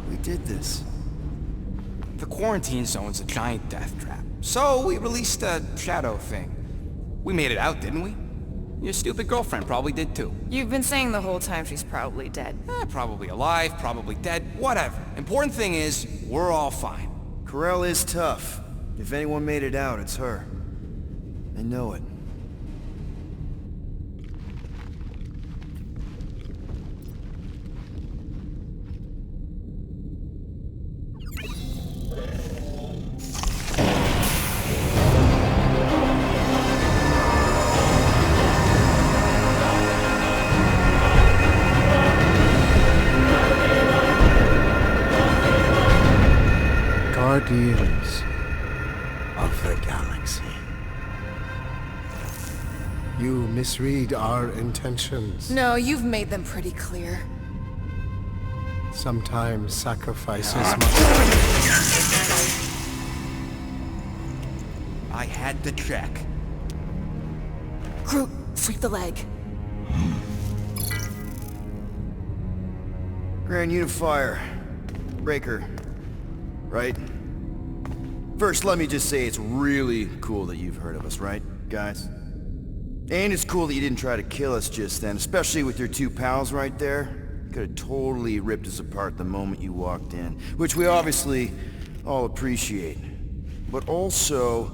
We did this. The quarantine zone's a giant death trap. So we released a shadow thing. We made it out, didn't we? Your stupid girlfriend probably did too. You've been saying the whole time she's probably dead. Probably alive, probably dead, whatever. Important thing is, we're all fine. Corral is tough. If anyone made it out, it's her. I know it. Guardians of the galaxy. You misread our intentions. No, you've made them pretty clear. Sometimes sacrifices must... I had to check. Groot, sweep the leg. Grand Unifier. Breaker. Right? First, let me just say it's really cool that you've heard of us, right, guys? And it's cool that you didn't try to kill us just then, especially with your two pals right there. You could have totally ripped us apart the moment you walked in, which we obviously all appreciate. But also,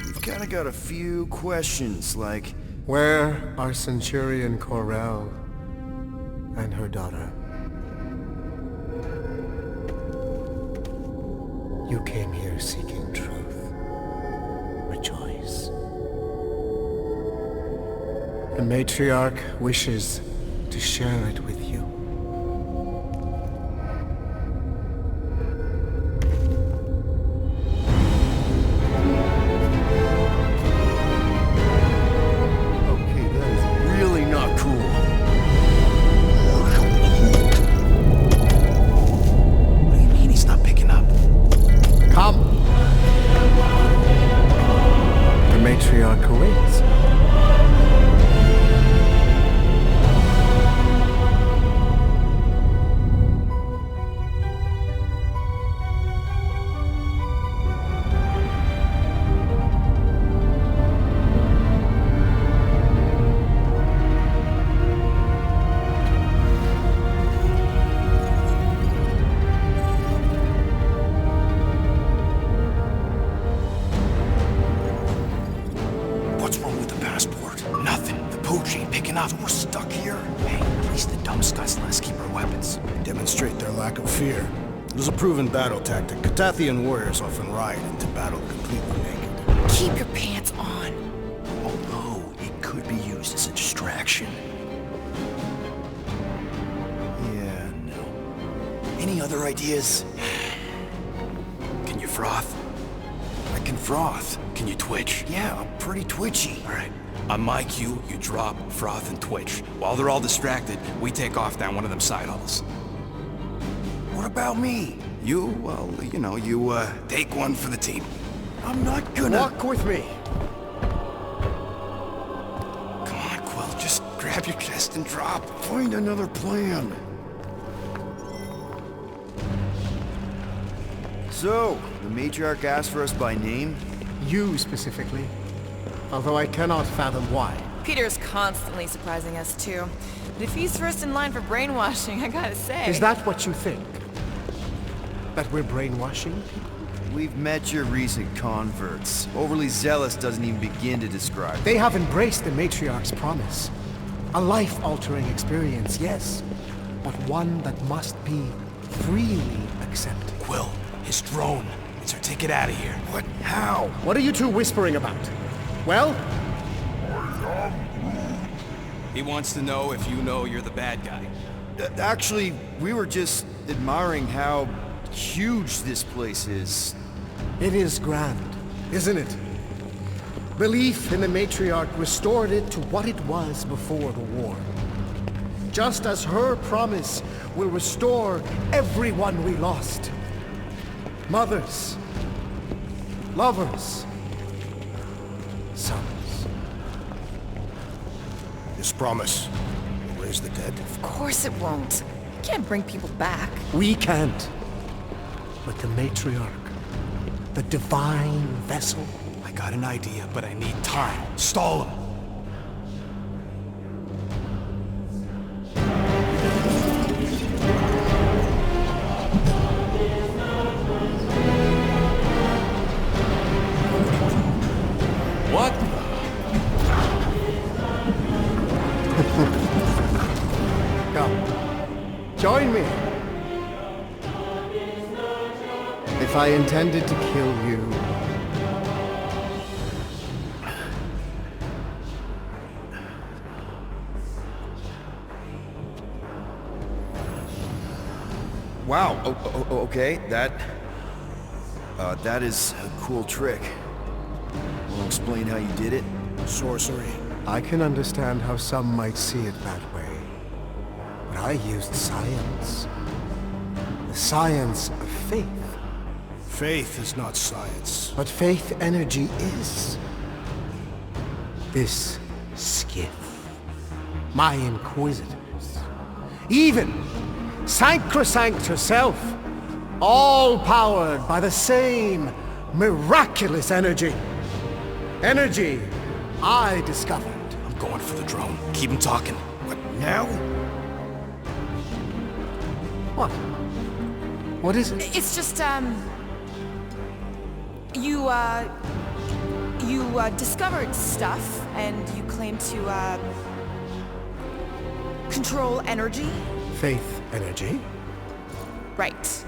we've kind of got a few questions, like... Where are Centurion Corral and her daughter? You came here seeking truth. Rejoice. The matriarch wishes to share it with you. Okay, that is really not cool. What do you mean he's not picking up? Come! plans. What's wrong with the passport? Nothing. The pooch ain't picking up. We're stuck here. Hey, at least the dumb scuts let us keep our weapons. Demonstrate their lack of fear. It was a proven battle tactic. Katathian warriors often ride into battle completely naked. Keep your pants on. Although it could be used as a distraction. Yeah, no. Any other ideas? Can you froth? I can froth. Can you twitch? Yeah, I'm pretty twitchy. Alright. On my cue, you drop, froth, and twitch. While they're all distracted, we take off down one of them side halls. What about me? You, well, you know, you, take one for the team. I'm not gonna... Walk with me. Come on, Quill, just grab your chest and drop. Find another plan. So, the matriarch asked for us by name? You specifically. Although I cannot fathom why. Peter's constantly surprising us, too. But if he's first in line for brainwashing, I gotta say... Is that what you think? That we're brainwashing people? We've met your recent converts. Overly zealous doesn't even begin to describe them. They have embraced the Matriarch's promise. A life-altering experience, yes. But one that must be freely accepted. Quill, his drone. It's our ticket out of here. What? How? What are you two whispering about? Well? He wants to know if you know you're the bad guy. Actually, we were just admiring how huge this place is. It is grand, isn't it? Belief in the Matriarch restored it to what it was before the war. Just as her promise will restore everyone we lost. Mothers, lovers, sons. This promise will raise the dead. Of course it won't. You can't bring people back. We can't. But the Matriarch, the divine vessel. I got an idea, but I need time. Stall him. What? Come, join me. If I intended to kill you, Wow, okay, that is a cool trick. Wanna explain how you did it? Sorcery. I can understand how some might see it that way. But I used science. The science of faith. Faith is not science. But faith energy is. This skiff. My inquisitors. Even Sacrosanct herself. All powered by the same miraculous energy. Energy I discovered. I'm going for the drone. Keep him talking. What, now? What? What is it? It's just, you discovered stuff, and you claim to, control energy? Faith energy? Right.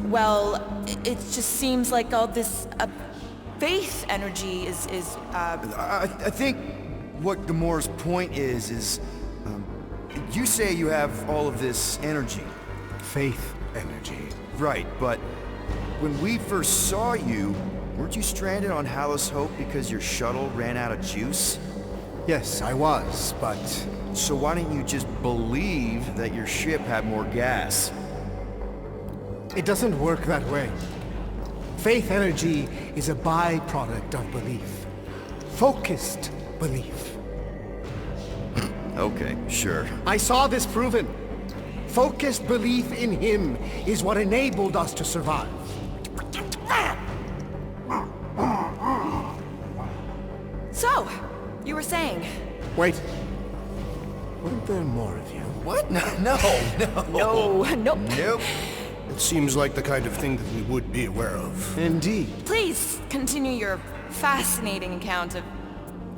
Well, it just seems like all this, faith energy is I think what Gamora's point is, you say you have all of this energy. Faith energy. Right, but when we first saw you, weren't you stranded on Hallows Hope because your shuttle ran out of juice? Yes, I was, but... So why didn't you just believe that your ship had more gas? It doesn't work that way. Faith energy is a byproduct of belief. focused belief. Okay, sure. I saw this proven. Focused belief in him is what enabled us to survive. So, you were saying? Wait. Weren't there more of you? What? No. No, nope. Nope. It seems like the kind of thing that we would be aware of. Indeed. Please continue your fascinating account of,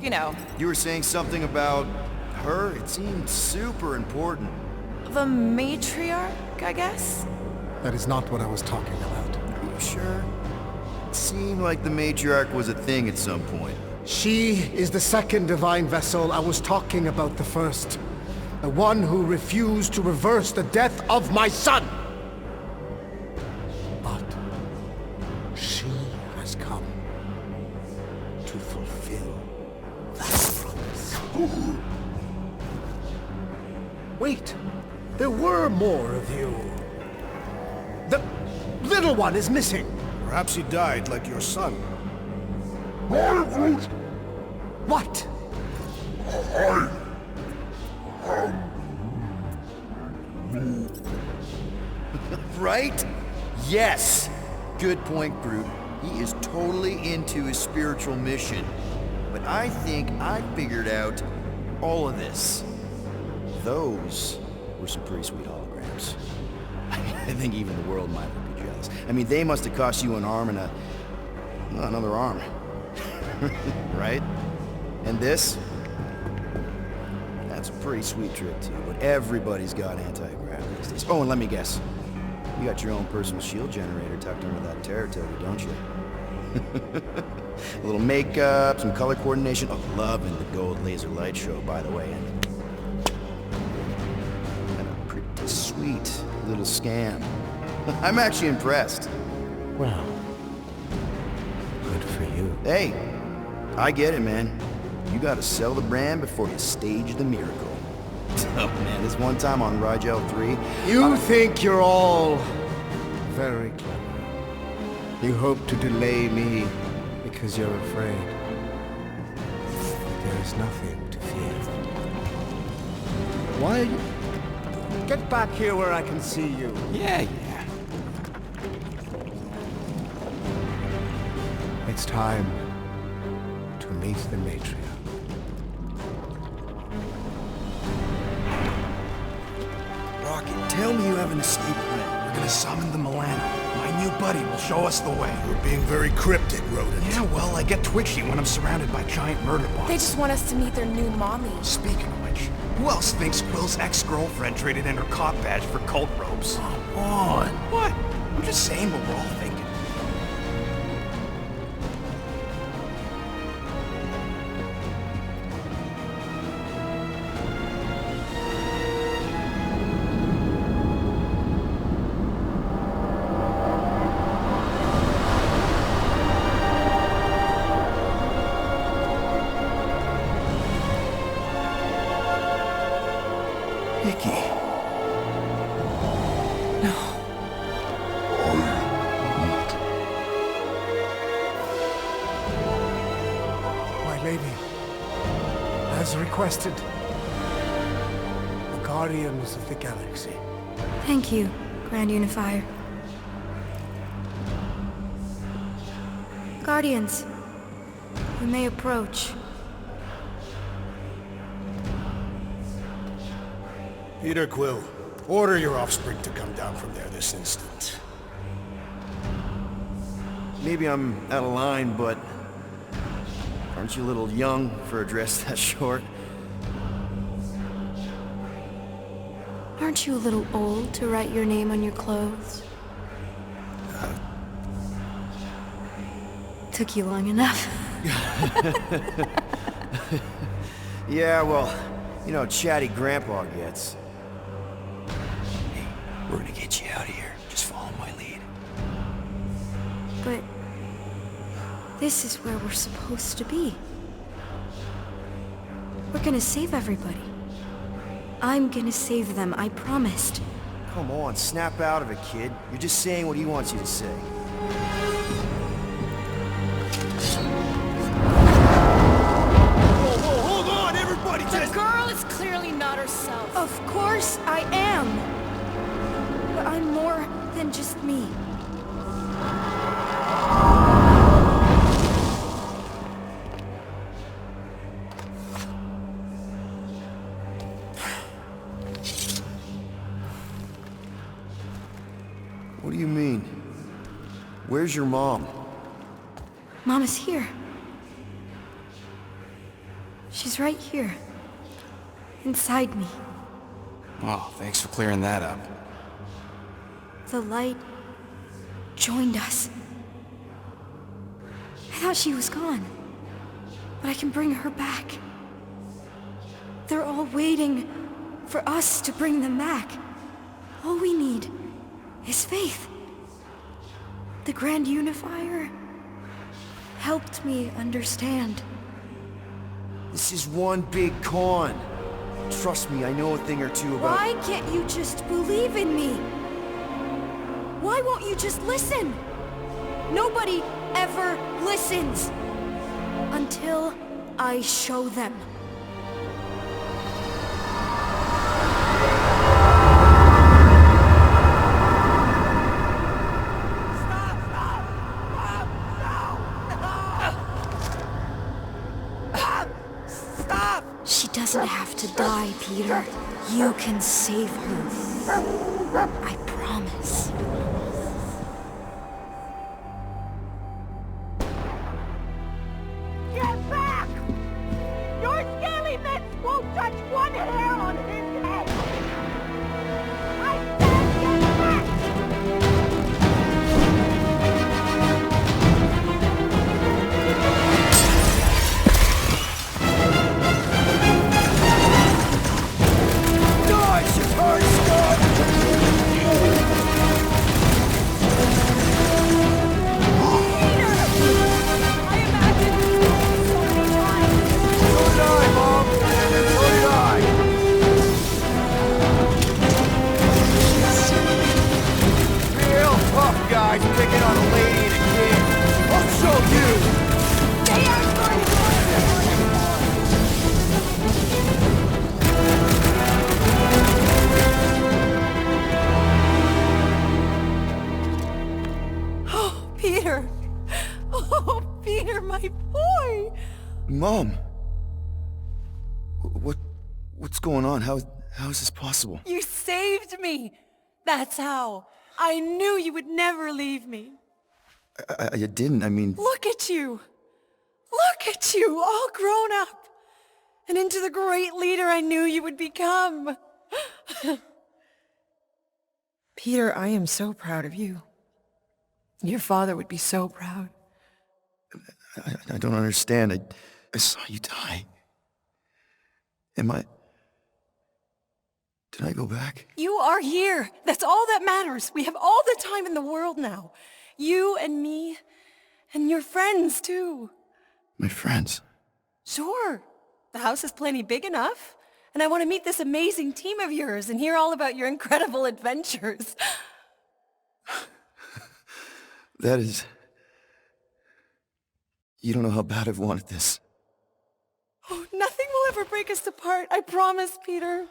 you know, You were saying something about her? It seemed super important. the matriarch, I guess? That is not what I was talking about. Are you sure? It seemed like the matriarch was a thing at some point. She is the second divine vessel. I was talking about the first. The one who refused to reverse the death of my son. But she has come to fulfill that promise. Wait, there were more of you. The little one is missing. Perhaps he died like your son. What? Right? Yes! Good point, Groot. He is totally into his spiritual mission. But I think I figured out all of this. Those were some pretty sweet holograms. I think even the world might be jealous. I mean, they must have cost you an arm and another arm. Right? And this? That's a pretty sweet trick too, but everybody's got anti-gravity these days. Oh, and let me guess. You got your own personal shield generator tucked under that terror toga, don't you? A little makeup, some color coordination. Oh, loving the gold laser light show, by the way. And a pretty sweet little scam. I'm actually impressed. Well, good for you. Hey, I get it, man. You gotta sell the brand before you stage the miracle. Oh man, this one time on Rigel 3... You think you're all very clever. You hope to delay me because you're afraid. But there is nothing to fear. Why are you... Get back here where I can see you. Yeah. It's time to meet the matriarch. Rocket, tell me you have an escape plan. We're gonna summon the Milano. My new buddy will show us the way. You're being very cryptic, Rodent. Yeah, well, I get twitchy when I'm surrounded by giant murder bots. They just want us to meet their new mommy. Speaking of which, who else thinks Quill's ex-girlfriend traded in her cop badge for cult robes? Come on. What? I'm just saying what we're all thinking. As requested, the Guardians of the Galaxy. Thank you, Grand Unifier. Guardians, you may approach. Peter Quill, order your offspring to come down from there this instant. Maybe I'm out of line, but... aren't you a little young for a dress that short? Aren't you a little old to write your name on your clothes? Took you long enough. Yeah, well, you know, chatty grandpa gets. Hey, we're gonna get you out of here. Just follow my lead. But this is where we're supposed to be. We're gonna save everybody. I'm gonna save them, I promised. Come on, snap out of it, kid. You're just saying what he wants you to say. What do you mean? Where's your mom? Mom is here. She's right here. Inside me. Oh, thanks for clearing that up. The light joined us. I thought she was gone, but I can bring her back. They're all waiting for us to bring them back. All we need is faith. The Grand Unifier helped me understand. This is one big con. Trust me, I know a thing or two about... Why can't you just believe in me? Why won't you just listen? Nobody ever listens until I show them. She doesn't have to die, Peter. You can save her. I promise. Get back! Your scaly mitts won't touch one hair on his head! I said get back! Picking on a lady and a kid. I'll show you! They aren't going to Oh, Peter! Oh, Peter, my boy! Mom! What's going on? How is this possible? You saved me! That's how. I knew you would never leave me. I didn't, I mean... Look at you! Look at you, all grown up! And into the great leader I knew you would become! Peter, I am so proud of you. Your father would be so proud. I don't understand. I saw you die. Did I go back? You are here! That's all that matters! We have all the time in the world now. You and me, and your friends, too. My friends? Sure. The house is plenty big enough. And I want to meet this amazing team of yours and hear all about your incredible adventures. That is... You don't know how bad I've wanted this. Oh, nothing will ever break us apart. I promise, Peter.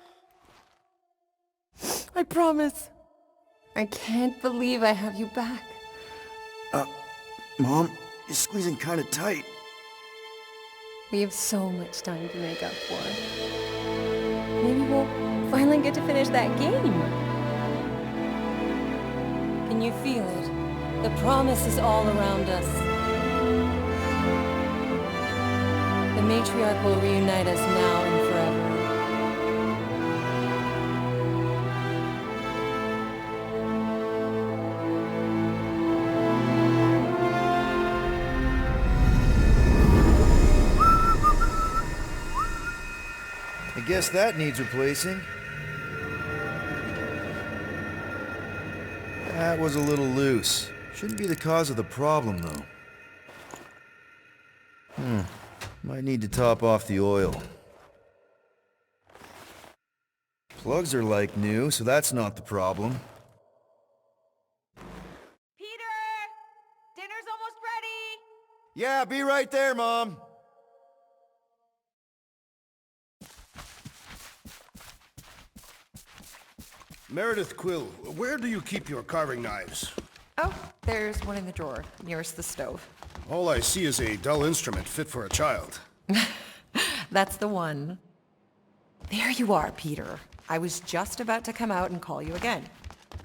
I promise. I can't believe I have you back. Mom, you're squeezing kind of tight. We have so much time to make up for. Maybe we'll finally get to finish that game. Can you feel it? The promise is all around us. The matriarch will reunite us now and forever. I guess that needs replacing. That was a little loose. Shouldn't be the cause of the problem, though. Might need to top off the oil. Plugs are like new, so that's not the problem. Peter! Dinner's almost ready! Yeah, be right there, Mom! Meredith Quill, where do you keep your carving knives? Oh, there's one in the drawer, nearest the stove. All I see is a dull instrument fit for a child. That's the one. There you are, Peter. I was just about to come out and call you again.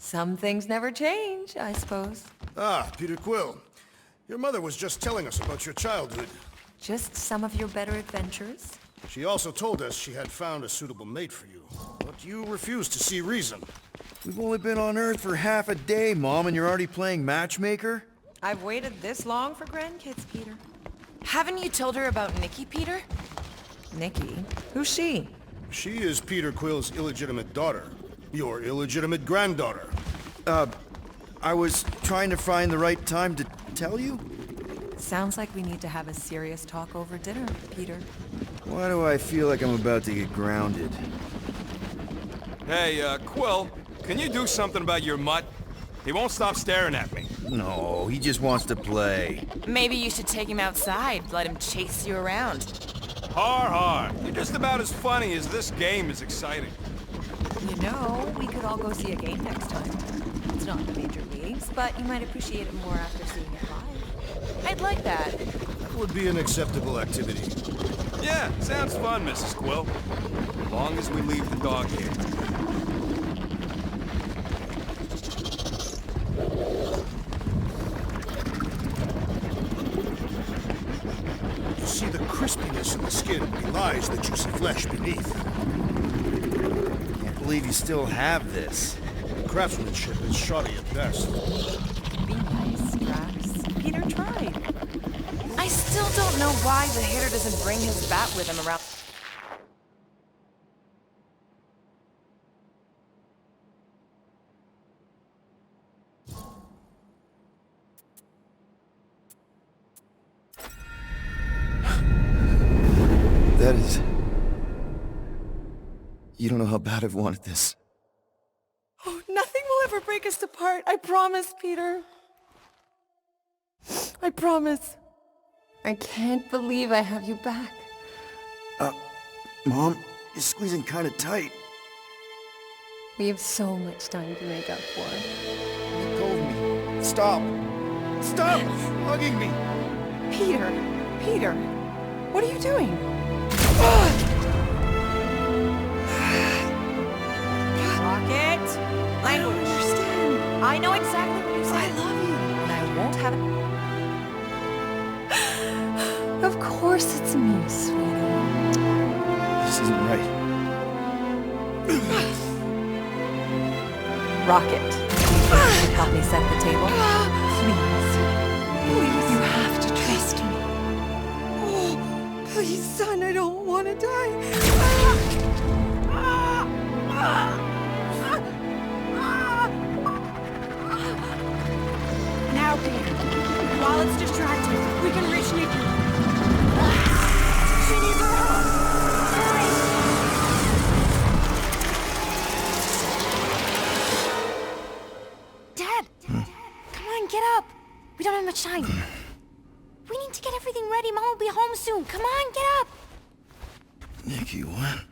Some things never change, I suppose. Ah, Peter Quill. Your mother was just telling us about your childhood. Just some of your better adventures. She also told us she had found a suitable mate for you, but you refused to see reason. We've only been on Earth for half a day, Mom, and you're already playing matchmaker? I've waited this long for grandkids, Peter. Haven't you told her about Nikki, Peter? Nikki? Who's she? She is Peter Quill's illegitimate daughter. Your illegitimate granddaughter. I was trying to find the right time to tell you? Sounds like we need to have a serious talk over dinner, Peter. Why do I feel like I'm about to get grounded? Hey, Quill, can you do something about your mutt? He won't stop staring at me. No, he just wants to play. Maybe you should take him outside, let him chase you around. Har har. You're just about as funny as this game is exciting. You know, we could all go see a game next time. It's not the major leagues, but you might appreciate it more after seeing it live. I'd like that. That would be an acceptable activity. Yeah, sounds fun, Mrs. Quill. As long as we leave the dog here. You see, the crispiness in the skin belies the juicy flesh beneath. Can't believe you still have this. The craftsmanship is shoddy at best. Be nice, Drax. Peter tried. I still don't know why the hitter doesn't bring his bat with him around. That is... You don't know how bad I've wanted this. Oh, nothing will ever break us apart. I promise, Peter. I promise. I can't believe I have you back. Mom, you're squeezing kind of tight. We have so much time to make up for. Let go of me. Stop. Stop hugging me. Peter, Peter, what are you doing? Rocket! Language. I understand. I know exactly what you said. I love you. And I won't have it. Of course it's me, sweetie. This isn't right. Rocket, can you help me set the table? Please. Please. You have to trust me. Oh, please, son, I don't want to die. Now, Peter, while it's distracted, we can reach Nikki. She needs our help. Hurry! Dad! Come on, get up! We don't have much time. We need to get everything ready. Mom will be home soon. Come on, get up! Nikki, what?